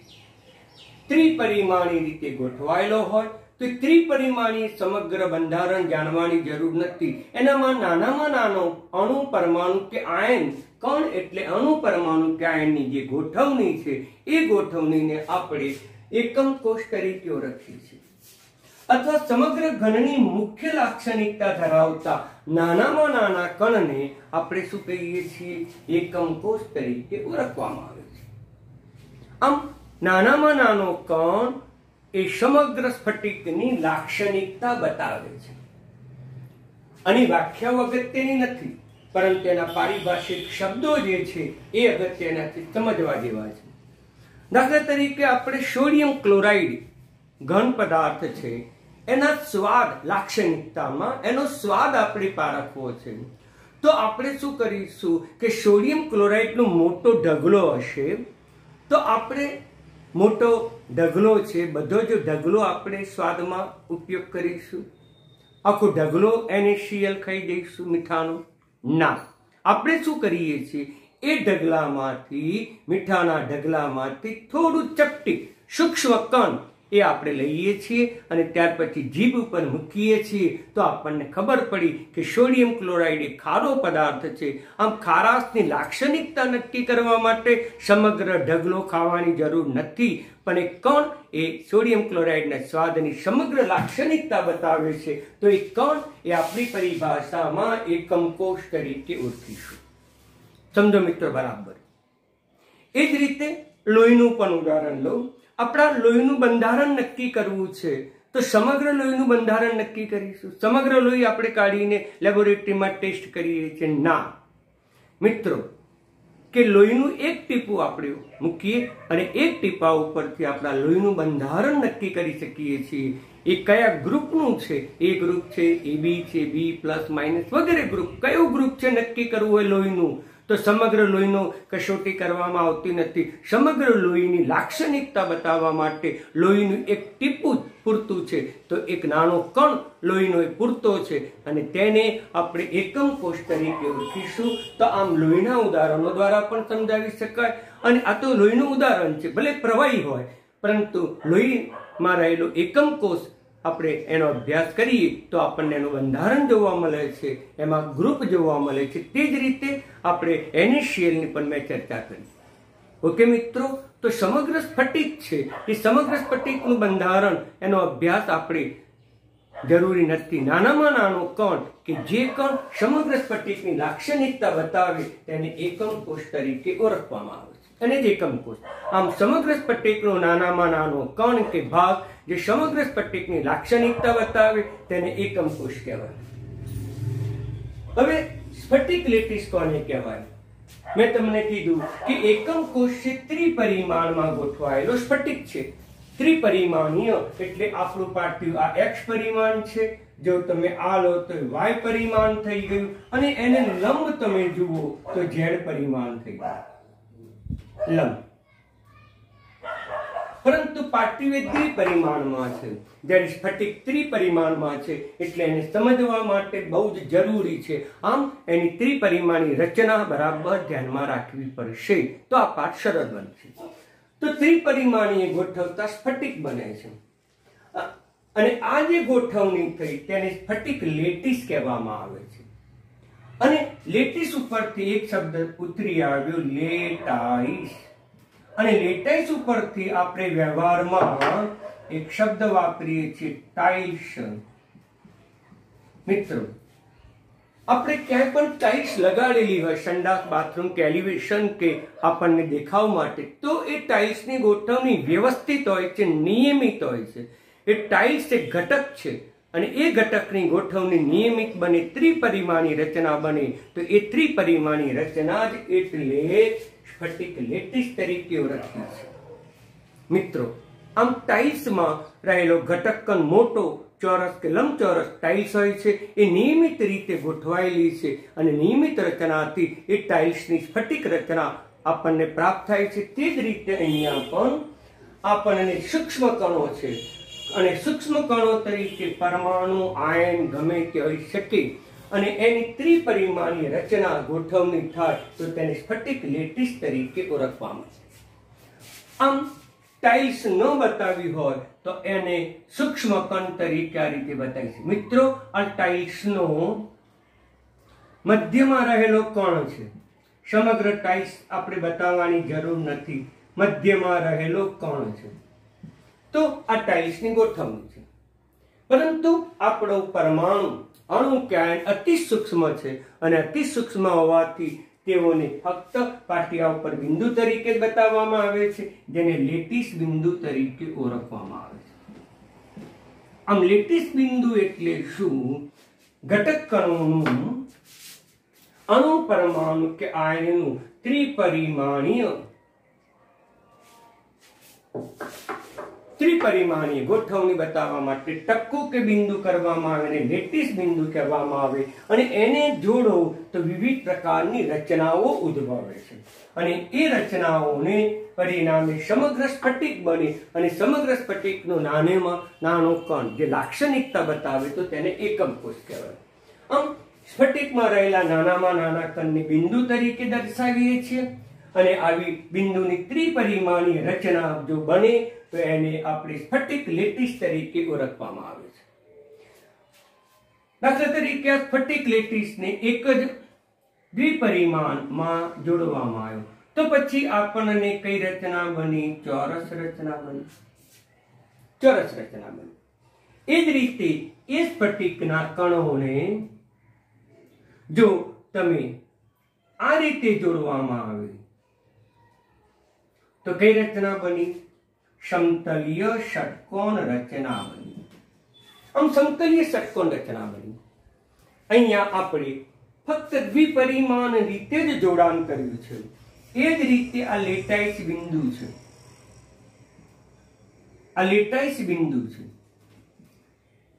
ત્રિપરિમાણીય રીતે ગોઠવાયેલો હોય તો ત્રિપરિમાણીય સમગ્ર બંધારણ જાણવાની જરૂર નથી. એનામાં નાનામાં નાનો અણુ, પરમાણુ કે આયન, કણ એટલે અણુ, પરમાણુ કે આયનની જે ગોઠવણી છે એ ગોઠવણીને આપણે એકમ કોષ તરીકે ઓળખીએ છીએ. અથવા સમગ્ર ઘનની મુખ્ય લાક્ષણિકતા ધરાવતા નાનામાં નાના કણને આપણે શું કહીએ છીએ? એકમ કોષ તરીકે ઓળખવામાં આવે છે. આમ નાનામાં નાનો કણ એ સમગ્ર સ્ફટિકની લાક્ષણિકતા બતાવે છે. આની વ્યાખ્યાઓ અગત્યની નથી, પરંતુ એના પારિભાષિક શબ્દો જે છે એ અગત્યના સમજવા જેવા છે. દાખલા તરીકે આપણે સોડિયમ ક્લોરાઇડ ઘન પદાર્થ છે, એના સ્વાદ લાક્ષણિકતામાં એનો સ્વાદ આપણે પારખવો છે. તો આપણે શું કરીશું કે સોડિયમ ક્લોરાઇડનો મોટો ઢગલો હશે, તો આપણે મોટો ઢગલો છે, બધો જો ઢગલો આપણે સ્વાદમાં ઉપયોગ કરીશું? આખો ઢગલો NaCl ખાઈ જઈશું મીઠાનો? ના. આપણે શું કરીએ છીએ? એ ઢગલામાંથી, મીઠાના ઢગલામાંથી થોડું ચપટી સૂક્ષ્મ કણ એ આપણે લઈએ છીએ અને ત્યાર પછી જીભ ઉપર મૂકીએ છીએ, તો આપણને ખબર પડી કે સોડિયમ ક્લોરાઇડ એ ખારો પદાર્થ છે. આમ ખારાશની લાક્ષણિકતા નક્કી કરવા માટે સમગ્ર ઢગલો ખાવાની જરૂર નથી, પણ એ કણ એ સોડિયમ ક્લોરાઇડના સ્વાદની સમગ્ર લાક્ષણિકતા બતાવે છે. તો એ કણ એ આપણી પરિભાષામાં એકમ કોષ તરીકે ઓળખીશું. સમજો મિત્રો બરાબર. એ જ રીતે લોહીનું પણ ઉદાહરણ લઉં. આપણા લોહીનું બંધારણ નક્કી કરવું છે, તો સમગ્ર લોહીનું બંધારણ નક્કી કરીશું? સમગ્ર લોહી આપણે કાઢીને લેબોરેટરીમાં ટેસ્ટ કરીએ છીએ? ના મિત્રો, કે લોહીનું એક ટીપું આપણે મૂકીએ અને એક ટીપા ઉપરથી આપણા લોહીનું બંધારણ નક્કી કરી શકીએ છીએ. એ કયા ગ્રુપનું છે? એ ગ્રુપ છે, AB છે, B પ્લસ માઇનસ વગેરે ગ્રુપ. કયું ગ્રુપ છે નક્કી કરવું હોય લોહીનું? તો સમગ્ર લોહીનો કસોટી કરવામાં આવતી નથી. સમગ્ર લોહીની લાક્ષણિકતા બતાવવા માટે લોહીનું એક ટીપું પૂરતું છે, તો એક નાનો કણ લોહીનો એ પૂરતો છે અને તેને આપણે એકમ કોષ તરીકે ઓળખીશું. તો આમ લોહીના ઉદાહરણો દ્વારા પણ સમજાવી શકાય. અને આ તો લોહીનું ઉદાહરણ છે, ભલે પ્રવાહી હોય, પરંતુ લોહીમાં રહેલો એકમ કોષ આપણે એનો અભ્યાસ કરીએ તો આપણને એનું બંધારણ જોવા મળે છે, એમાં ગ્રુપ જોવા મળે છે. તે જ રીતે આપણે NaCl ની પણ મેં ચર્ચા કરી. ઓકે મિત્રો, તો સમગ્ર સ્ફટિક છે, એ સમગ્ર સ્ફટિકનું બંધારણ એનો અભ્યાસ આપણે જરૂરી નથી. નાનામાં નાનો કણ કે જે કણ સમગ્ર સ્ફટિકની લાક્ષણિકતા બતાવે તેને એકમ કોષ તરીકે ઓળખવામાં આવે છે, અને જ એકમ કોષ. આમ સમગ્ર સ્ફટિકનો નાનામાં નાનો કણ કે ભાગ જે સમગ્ર સ્ફટિકની લાક્ષણિકતા બતાવે તેને એકમ કોષ કહેવાય. હવે સ્ફટિક લેટિસ કોને કહેવાય? મેં તમને કીધું કે એકમ કોષ છે ત્રિપરિમાણમાં ગોઠવાયેલો સ્ફટિક છે. ત્રિપરિમાણીય એટલે આપણું પાટિયું આ x પરિમાણ છે, જો તમે આ લો તો y પરિમાણ થઈ ગયું, અને એને લંબ તમે જુઓ તો z પરિમાણ થઈ ગયું લંબ. પરંતુ પાટિયું એ દ્વિપરિમાણમાં છે, જ્યારે સ્ફટિક ત્રિપરિમાણમાં છે, એટલે એને સમજવા માટે બહુ જ જરૂરી છે. આમ એની ત્રિપરિમાણી રચના બરાબર ધ્યાનમાં રાખવી પડશે, તો આ પાઠ સરળ બનશે. તો ત્રિપરિમાણીય ગોઠવતા સ્ફટિક બને છે, અને આ જે ગોઠવણી થઈ તેને સ્ફટિક લેટીસ કહેવામાં આવે છે. અને લેટીસ ઉપરથી એક શબ્દ ઉતરી આવ્યો લેટાઈસ, અને લેટાઈસ ઉપરથી આપણે વ્યવહારમાં એક શબ્દ વાપરીએ છીએ ટાઇલ્સ. મિત્રો, આપણે ક્યાંય પણ ટાઇલ્સ લગાડેલી હોય સંડાસ બાથરૂમ કે એલિવેશન કે આપણને દેખાવ માટે, તો એ ટાઇલ્સની ગોઠવણી વ્યવસ્થિત હોય છે, નિયમિત હોય છે. એ ટાઇલ્સ એક ઘટક છે, અને એ ઘટકની ગોઠવણી નિયમિત બને, ત્રિપરિમાણી રચના બને, તો એ ત્રિપરિમાણી રચના જ એટલે સ્ફટિક લેટીસ તરીકે ઓળખાય છે. મિત્રો, આમ ટાઇલ્સમાં રહેલો ઘટક કણ મોટો ચોરસ કે લંબચોરસ ટાઇલ્સ હોય છે, એ નિયમિત રીતે ગોઠવાયેલી છે, અને નિયમિત રચનાથી એ ટાઇલ્સની સ્ફટિક રચના આપણને પ્રાપ્ત થાય છે. તે જ રીતે અહીંયા પણ આપણને સૂક્ષ્મ કણો છે, અને સૂક્ષ્મ કણો તરીકે પરમાણુ, આયન ગમે તે હોઈ શકે, અને એની ત્રિપરિમાણીય રચના ગોઠવણી થાય તો તેને સ્ફટિક લેટીસ તરીકે ઓળખવામાં આવે. આમ ટાઇલ્સ ન બતાવી હોય તો એને સૂક્ષ્મ કણ તરીકે આ રીતે બતાવી છે. મિત્રો, આ ટાઇલ્સનો મધ્યમાં રહેલો કણ છે. સમગ્ર ટાઇલ્સ આપણે બતાવવાની જરૂર નથી, મધ્યમાં રહેલો કણ છે. તો આ ટાઇલ્સની ગોઠવણી છે. પરંતુ આપણો પરમાણુ, અણુ કે આયન અતિ સૂક્ષ્મ છે, અને અતિ સૂક્ષ્મ હોવાથી તેઓને ફક્ત પાટિયા ઉપર બિંદુ તરીકે બતાવવામાં આવે છે, જેને લેટીસ બિંદુ તરીકે ઓળખવામાં આવે છે. આમ લેટીસ બિંદુ એટલે શું? ઘટક કણોનું, અણુ, પરમાણુ કે આયનનું ત્રિપરિમાણીય ગોઠવણી બતાવવા માટે ટક્કુ કે બિંદુ કરવામાં આવે, અને લેટીસ બિંદુ કહેવામાં આવે, અને એને જોડો તો વિવિધ પ્રકારની રચનાઓ ઉદ્ભવે છે, અને એ રચનાઓને પરિણામે સમગ્ર સ્ફટિક બને, અને સમગ્ર સ્ફટિકનો નાનેમાં નાનો કણ જે લાક્ષણિકતા બતાવે તો તેને એકમ કોષ કહેવાય. આમ સ્ફટિકમાં રહેલા નાનામાં નાના કણને બિંદુ તરીકે દર્શાવીએ છીએ, અને આવી બિંદુની ત્રિપરિમાણીય રચના જો બને તો એને આપણે સ્ફટિક લેટીસ તરીકે ઓળખવામાં આવે છે. દાખલા તરીકે આ સ્ફટિક લેટીસને એક જ દ્વિપરિમાણમાં જોડવામાં આવ્યો, તો પછી આપણને કઈ રચના બની? ચોરસ રચના બની. ચોરસ રચના બની. એ જ રીતે એ સ્ફટિકના કણોને જો તમે આ રીતે જોડવામાં આવે તો કઈ રચના બની? સમતલીય ષટકોણ રચના બની. આમ સમતલીય ષટકોણ રચના બની. અહીંયા આપણે ફક્ત દ્વિપરિમાણ રીતે જ જોડાણ કર્યું છે. એ જ રીતે આ લેટાઈસ બિંદુ છે. આ લેટાઈસ બિંદુ છે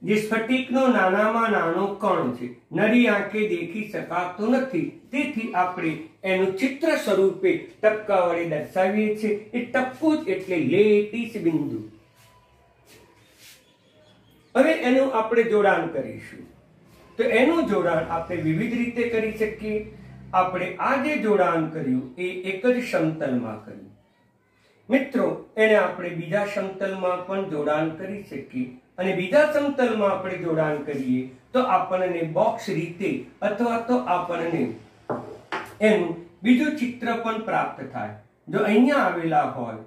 જે સ્ફટિકનો નાનામાં નાનો કણ છે, નરી આંખે દેખી શકાતો નથી, તેથી આપણે એનું ચિત્ર સ્વરૂપે ટપકા વડે દર્શાવીએ છીએ. એ ટપકું જ એટલે લેટીસ બિંદુ. હવે એનું આપણે જોડાણ કરીશું. તો એનું જોડાણ આપણે વિવિધ રીતે કરી શકીએ. આપણે આ જે જોડાણ કર્યું એ એક જ સમતલમાં કર્યું. મિત્રો, એને આપણે બીજા સમતલમાં પણ જોડાણ કરી શકીએ, અને બીજા સમતલમાં આપણે જોડાણ કરીએ તો આપણને બોક્સ રીતે અથવા તો આપણને એનું બીજું ચિત્ર પણ પ્રાપ્ત થાય. જો અહીંયા આવેલા હોય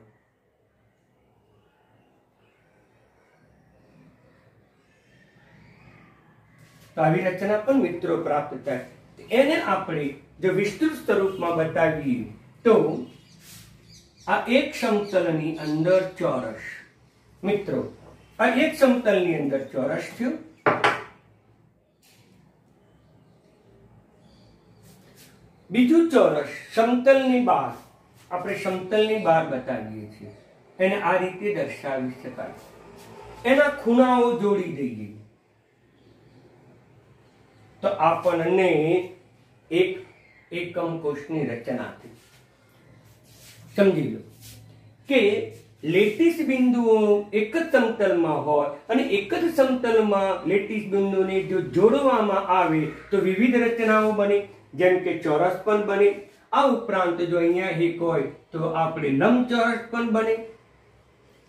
તો આવી રચના પણ મિત્રો પ્રાપ્ત થાય. એને આપણે જો વિસ્તૃત સ્વરૂપમાં બતાવીએ તો આ એક સમતલની અંદર ચોરસ. મિત્રો, આ એક સમતલની અંદર ચોરસ થયું, બીજું ચોરસ સમતલની બહાર, આપણે સમતલની બહાર બતાવીએ છીએ, એને આ રીતે દર્શાવી શકાય. એના ખૂણાઓ જોડી દઈએ તો આપણને એક એકમ કોષની રચના થઈ. સમજી લો કે લેટિસ બિંદુઓ એક જ સમતલમાં હોય અને એક જ સમતલમાં લેટિસ બિંદુને જો જોડવામાં આવે તો વિવિધ રચનાઓ બને, જેમ કે ચોરસ પણ બને. આ ઉપરાંત જો અહીંયા એક હોય તો આપણે લંબચોરસ પણ બને.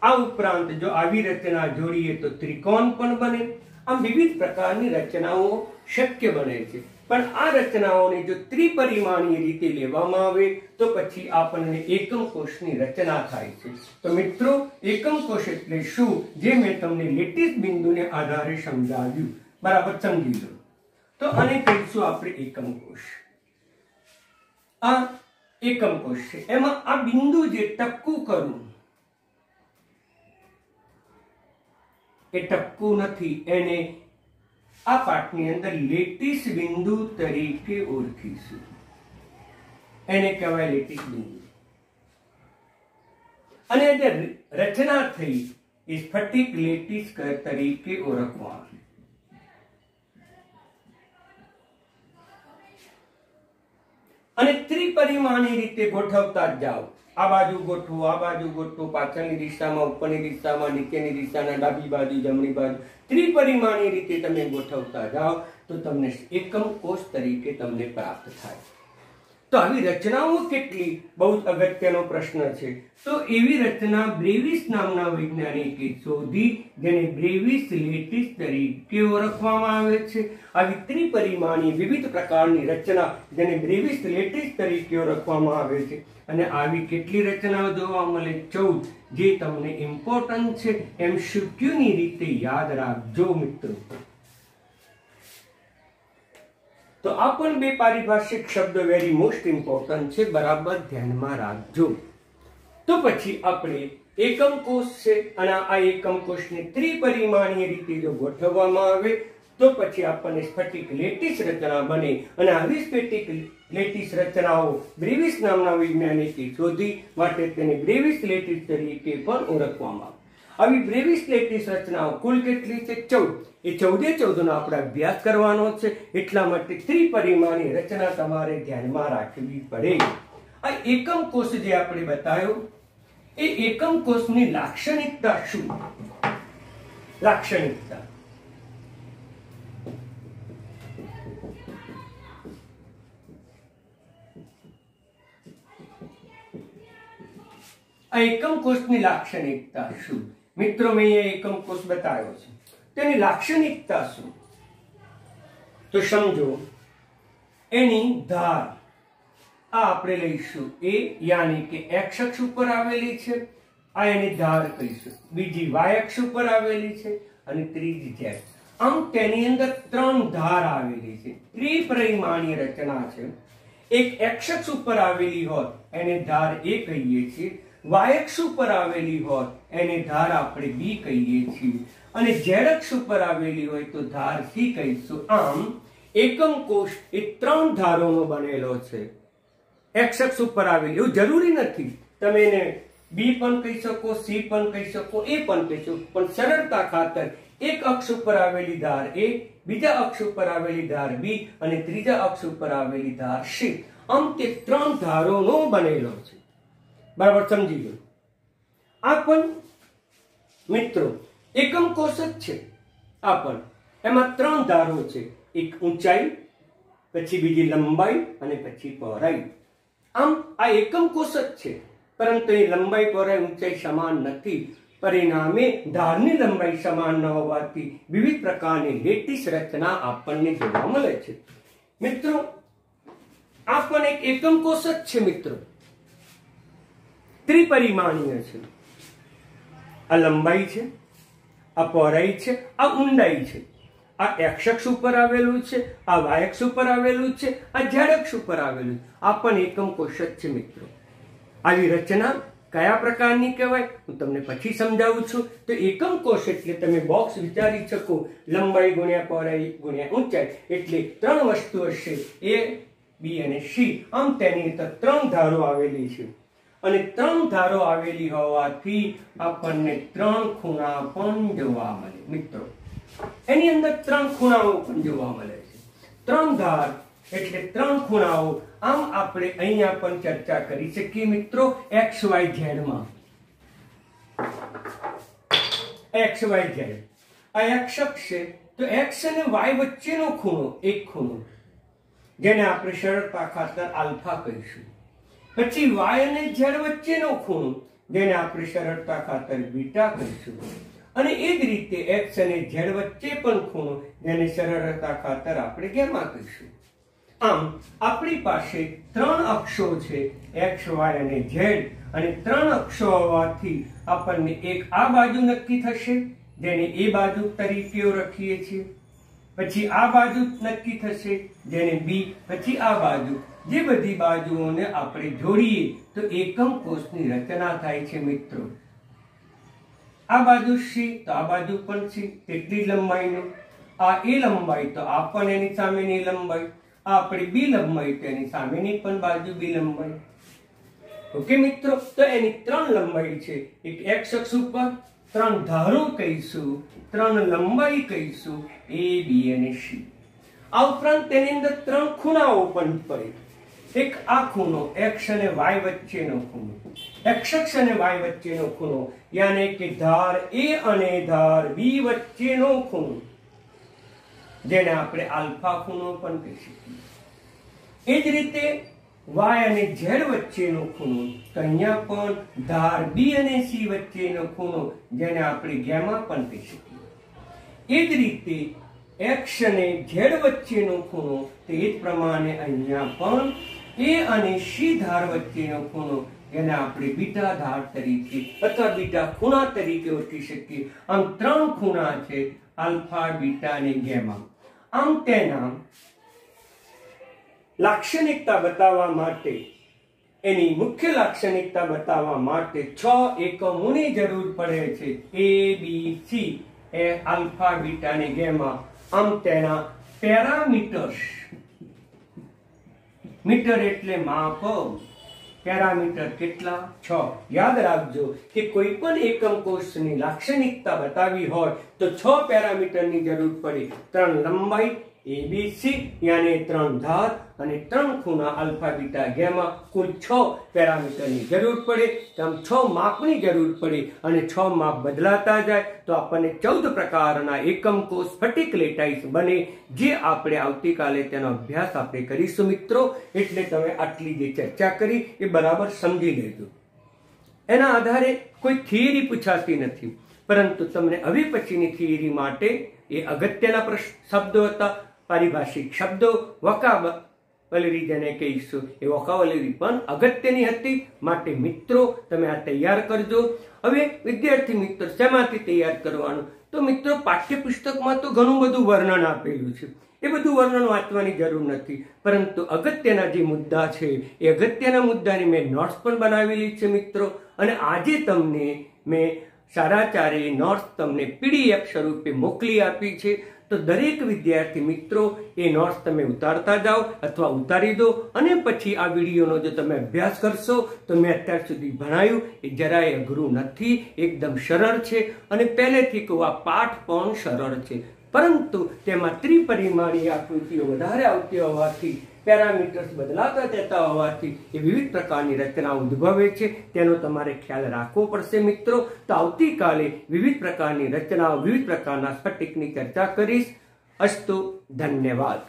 આ ઉપરાંત જો આવી રચના જોડીએ તો ત્રિકોણ પણ બને. આમ વિવિધ પ્રકારની રચનાઓ શક્ય બને છે. પણ આ રચનાઓને જો ત્રિપરિમાણીય રીતે લેવામાં આવે તો પછી આપણને એકમ કોષની રચના થાય છે. તો મિત્રો, એકમ કોષ એટલે શું, જે મેં તમને લેટિસ બિંદુને આધારે સમજાવ્યું, બરાબર સમજી લો. તો આને કહીશું આપણે એકમ કોષ. આ એકમ કોષ છે. એમાં આ બિંદુ જે ટપકું કરું એ ટપકું નથી, એને આ પાઠની અંદર લેટિસ બિંદુ તરીકે ઓળખીશું. એને કહેવાય લેટિસ બિંદુ. અને જે રચના થઈ એ સ્ફટિક લેટિસ તરીકે ઓળખવામાં. અને ત્રિપરિમાણીય રીતે ગોઠવતા જ જાઓ. આ બાજુ ગોઠવો, આ બાજુ ગોઠવો, પાછળની દિશામાં, ઉપરની દિશામાં, નીચેની દિશાના, ડાબી બાજુ, જમણી બાજુ, ત્રિપરિમાણીય રીતે તમે ગોઠવતા જાઓ તો તમને એકમ કોષ તરીકે તમને પ્રાપ્ત થાય. તો આવી રચનાઓ કેટલી, બહુ જ અગત્યનો પ્રશ્ન છે. તો એવી રચના બ્રેવિસ નામના વૈજ્ઞાનિકે શોધી, જેને બ્રેવિસ લેટિસ તરીકે ઓળખવામાં આવે છે. આવી ત્રિપરિમાણીય વિવિધ પ્રકારની રચના, જેને બ્રેવિસ લેટિસ તરીકે ઓળખવામાં આવે છે. અને આવી કેટલી રચનાઓ જોવા મળે? 14, જે તમને ઇમ્પોર્ટન્ટ છે. MCQ ની રીતે યાદ રાખજો મિત્રો. તો આ પણ બે પારિભાષિક શબ્દ વેરી મોસ્ટ ઇમ્પોર્ટન્ટ છે, બરાબર ધ્યાનમાં રાખજો. તો પછી આપણે એકમ કોષ છે અને આ એકમ કોષને ત્રિપરિમાણીય રીતે જો ગોઠવવામાં આવે તો પછી આપણને સ્ફટિક લેટિસ રચના બને. અને આવી સ્ફટિક લેટિસ રચનાઓ બ્રેવિસ નામના વૈજ્ઞાનિકે શોધી, માટે તેને બ્રેવિસ લેટિસ તરીકે પણ ઓળખવામાં આવે. આવી બ્રેવિસ લેટિસ રચનાઓ કુલ કેટલી છે? 14. એ 14 નો આપણે અભ્યાસ કરવાનો છે. એટલા માટે ત્રિપરિમાણીય રચના તમારે ધ્યાનમાં રાખવી પડે. આ એકમ કોષ જે આપણે બતાવ્યો, એ એકમ કોષની લાક્ષણિકતા શું? લાક્ષણિકતા આ એકમ કોષની લાક્ષણિકતા શું? મિત્રો, મેં અહીંયા એકમ કોષ બતાવ્યો છે. તેની લાક્ષણિકતા શું? તો સમજો, એની ધાર આ આપણે લઈશું એ, યાની કે એક્સ અક્ષ ઉપર આવેલી છે. આ એની ધાર કહીશું. બીજી વાય અક્ષ ઉપર આવેલી છે અને ત્રીજી ઝેડ. આમ તેની અંદર 3 ધાર આવેલી છે. ત્રિપરિમાણીય રચના છે. એક એક્સ અક્ષ ઉપર આવેલી હોત એને ધાર એ કહીએ છીએ. વાય અક્ષ ઉપર આવેલી હોત એને ધાર આપણે બી કહીએ છીએ. અને ઝેડ અક્ષ ઉપર આવેલી હોય તો ધાર સી કહીશું. આમ એકમ કોષ એ 3 ધારોનો બનેલો છે. એક્સ અક્ષ ઉપર આવેલી, એવું જરૂરી નથી તમે એને બી પણ કહી શકો, સી પણ કહી શકો, એ પણ કહી શકો, પણ સરળતા ખાતર એક અક્ષ ઉપર આવેલી ધાર એ, બીજા અક્ષ ઉપર આવેલી ધાર બી અને ત્રીજા અક્ષ ઉપર આવેલી ધાર સી. આમ તે 3 ધારોનો બનેલો છે. બરાબર સમજી લો. આ પણ મિત્રો એકમ કોષ જ છે. આ પણ એમાં 3 ધારો છે. એક ઊંચાઈ, પછી બીજી લંબાઈ અને પછી પહોળાઈ. આમ આ એકમ કોષ જ છે, પરંતુ એ લંબાઈ, પહોળાઈ, ઊંચાઈ સમાન નથી. પરિણામે ધારની લંબાઈ સમાન ન હોવાથી વિવિધ પ્રકારની લેટિસ રચના આપણને જોવા મળે છે. મિત્રો, આ પણ એક એકમ કોષ જ છે. મિત્રો, ત્રિપરિમાણીય છે. આ લંબાઈ છે, આ પહોળાઈ છે, આ ઊંડાઈ છે. આ એક્સ અક્ષ ઉપર આવેલું છે, આ વાય અક્ષ ઉપર આવેલું છે, આ ઝેડ અક્ષ ઉપર આવેલું છે. આ પણ એકમ કોષ જ છે. મિત્રો, આવી રચના કયા પ્રકારની કહેવાય હું તમને પછી સમજાવું છું. તો એકમ કોષ એટલે તમે બોક્સ વિચારી શકો, લંબાઈ ગુણ્યા પહોળાઈ ગુણ્યા ઊંચાઈ, એટલે 3 વસ્તુ હશે. એ બી અને સી. આમ તેની અંદર 3 ધારો આવેલી છે અને 3 ધારો આવેલી હોવાથી આપણને 3 ખૂણા પણ જોવા મળે. મિત્રો એની અંદર 3 ખૂણાઓ પણ જોવા મળે છે. 3 ધાર એટલે 3 ખૂણાઓ. આમ આપણે અહીંયા પણ ચર્ચા કરી શકીએ મિત્રો. એક્સ વાય ઝેડ માં એક્સ વાય ઝેડ આ એક્સ અક્ષ છે તો એક્સ અને વાય વચ્ચેનો ખૂણો એક ખૂણો જેને આપણે સરળતા ખાતર આલ્ફા કહીશું. પછી વાય અને ઝેડ વચ્ચેનો ખૂણો જેને આપણે સરળતા ખાતર બીટા કહીશું. અને એ જ રીતે એક્સ અને ઝેડ વચ્ચે પણ ખૂણો જેને સરળતા ખાતર આપણે ગેમા કહીશું. આમ આપણી પાસે 3 અક્ષો છે એક્સ વાય અને ઝેડ અને 3 અક્ષો હોવાથી આપણને એક આ બાજુ નક્કી થશે જેને એ બાજુ તરીકે રાખીએ છીએ. પછી આ બાજુ નક્કી થશે જેને બી. પછી આ બાજુ. જે બધી બાજુઓને આપણે જોડીએ તો એકમ કોષની રચના થાય છે મિત્રો. આ બાજુ સી તો આ બાજુ પણ સી તેટલી લંબાઈનો. આ એ લંબાઈ તો આ પણ એની સામેની લંબાઈ. આ આપણી બી લંબાઈ તો એની સામેની પણ બાજુ બી લંબાઈ. ઓકે મિત્રો, તો એની 3 લંબાઈ છે. એક એક્સ અક્ષ ઉપર 3 ધારો કહીશું, 3 લંબાઈ કહીશું એ બી અને સી. આ ઉપરાંત તેની અંદર 3 ખૂણાઓ પણ પડે. એક આ ખૂણો એક્સ અને વાય વચ્ચેનો ખૂણો, એક્સ અક્ષ અને વાય વચ્ચેનો ખૂણો, યાને કે ધાર એ અને ધાર બી વચ્ચેનો ખૂણો જેને આપણે આલ્ફા ખૂણો પણ કહી શકીએ. એ જ રીતે વાય અને ઝેડ વચ્ચેનો ખૂણો તો અહીંયા પણ ધાર બી અને સી વચ્ચેનો ખૂણો જેને આપણે ગેમા પણ કહી શકીએ. એ જ રીતે એક્સ અને ઝેડ વચ્ચેનો ખૂણો તે જ પ્રમાણે અહીંયા પણ એ અને સી ધાર વચ્ચેનો ખૂણો જેને આપણે બીટા ધાર તરીકે અથવા બીટા ખૂણા તરીકે ઓળખી શકીએ. આમ 3 ખૂણા છે આલ્ફા, બીટા અને ગેમા. આમ તેના લાક્ષણિકતા બતાવવા માટે, એની મુખ્ય લાક્ષણિકતા બતાવવા માટે 6 એકમોની જરૂર પડે છે. એ બી સી એ આલ્ફા, બીટા અને ગેમા. આમ તેના પેરામીટર્સ, મીટર એટલે માપ, પેરામીટર કેટલા? 6. યાદ રાખજો કે કોઈ પણ એકમ કોષની લાક્ષણિકતા બતાવવી હોય તો 6 પેરામીટરની જરૂર પડે. 3 લંબાઈ એબીસી યાને 3 ધાર અને 3 ખૂણા આલ્ફા, બીટા, ગેમા. કુલ 6 પેરામીટરની જરૂર પડે. આમ 6 માપની જરૂર પડે અને 6 માપ બદલાતા જાય તો આપણને 14 પ્રકારના એકમ કોષ સ્ફટિક લેટાઈસ બને, જે આપણે આવતીકાલે તેનો અભ્યાસ આપણે કરીશું મિત્રો. એટલે તમે આટલી જે ચર્ચા કરી એ બરાબર સમજી લેજો. એના આધારે કોઈ થિયરી પૂછાતી નથી, પરંતુ તમને હવે પછીની થિયરી માટે એ અગત્યના શબ્દો હતા. પારિભાષિક શબ્દો, વોકાબલરી જેને કહીશું એ વોકાબલરી પણ અગત્યની હતી. માટે મિત્રો તમે આ તૈયાર કરજો. હવે વિદ્યાર્થી મિત્રો શેમાંથી તૈયાર કરવાનું? તો મિત્રો પાઠ્યપુસ્તકમાં તો ઘણું બધું વર્ણન આપેલું છે. એ બધું વર્ણન વાંચવાની જરૂર નથી, પરંતુ અગત્યના જે મુદ્દા છે એ અગત્યના મુદ્દાની મેં નોટ્સ પણ બનાવેલી છે મિત્રો. અને આજે તમને મેં 4.5 નોટ્સ તમને PDF સ્વરૂપે મોકલી આપી છે. તો દરેક વિદ્યાર્થી મિત્રો એ નોટ્સ તમે ઉતારતા જાઓ અથવા ઉતારી દો. અને પછી આ વિડીયોનો જો તમે અભ્યાસ કરશો તો મેં અત્યાર સુધી ભણાયું એ જરાય અઘરું નથી, એકદમ સરળ છે. અને પહેલેથી કહું આ પાઠ પણ સરળ છે, પરંતુ તેમાં ત્રિપરિમાણીય આકૃતિઓ વધારે આવતી હોવાથી, પેરામીટર્સ બદલાતા જતા હોવાથી એ વિવિધ પ્રકારની રચના ઉદ્ભવે છે. તેનો તમારે ખ્યાલ રાખવો પડશે મિત્રો. તો આવતીકાલે વિવિધ પ્રકારની રચનાઓ, વિવિધ પ્રકારના સ્ફટિકની ચર્ચા કરીશ. અસ્તુ, ધન્યવાદ.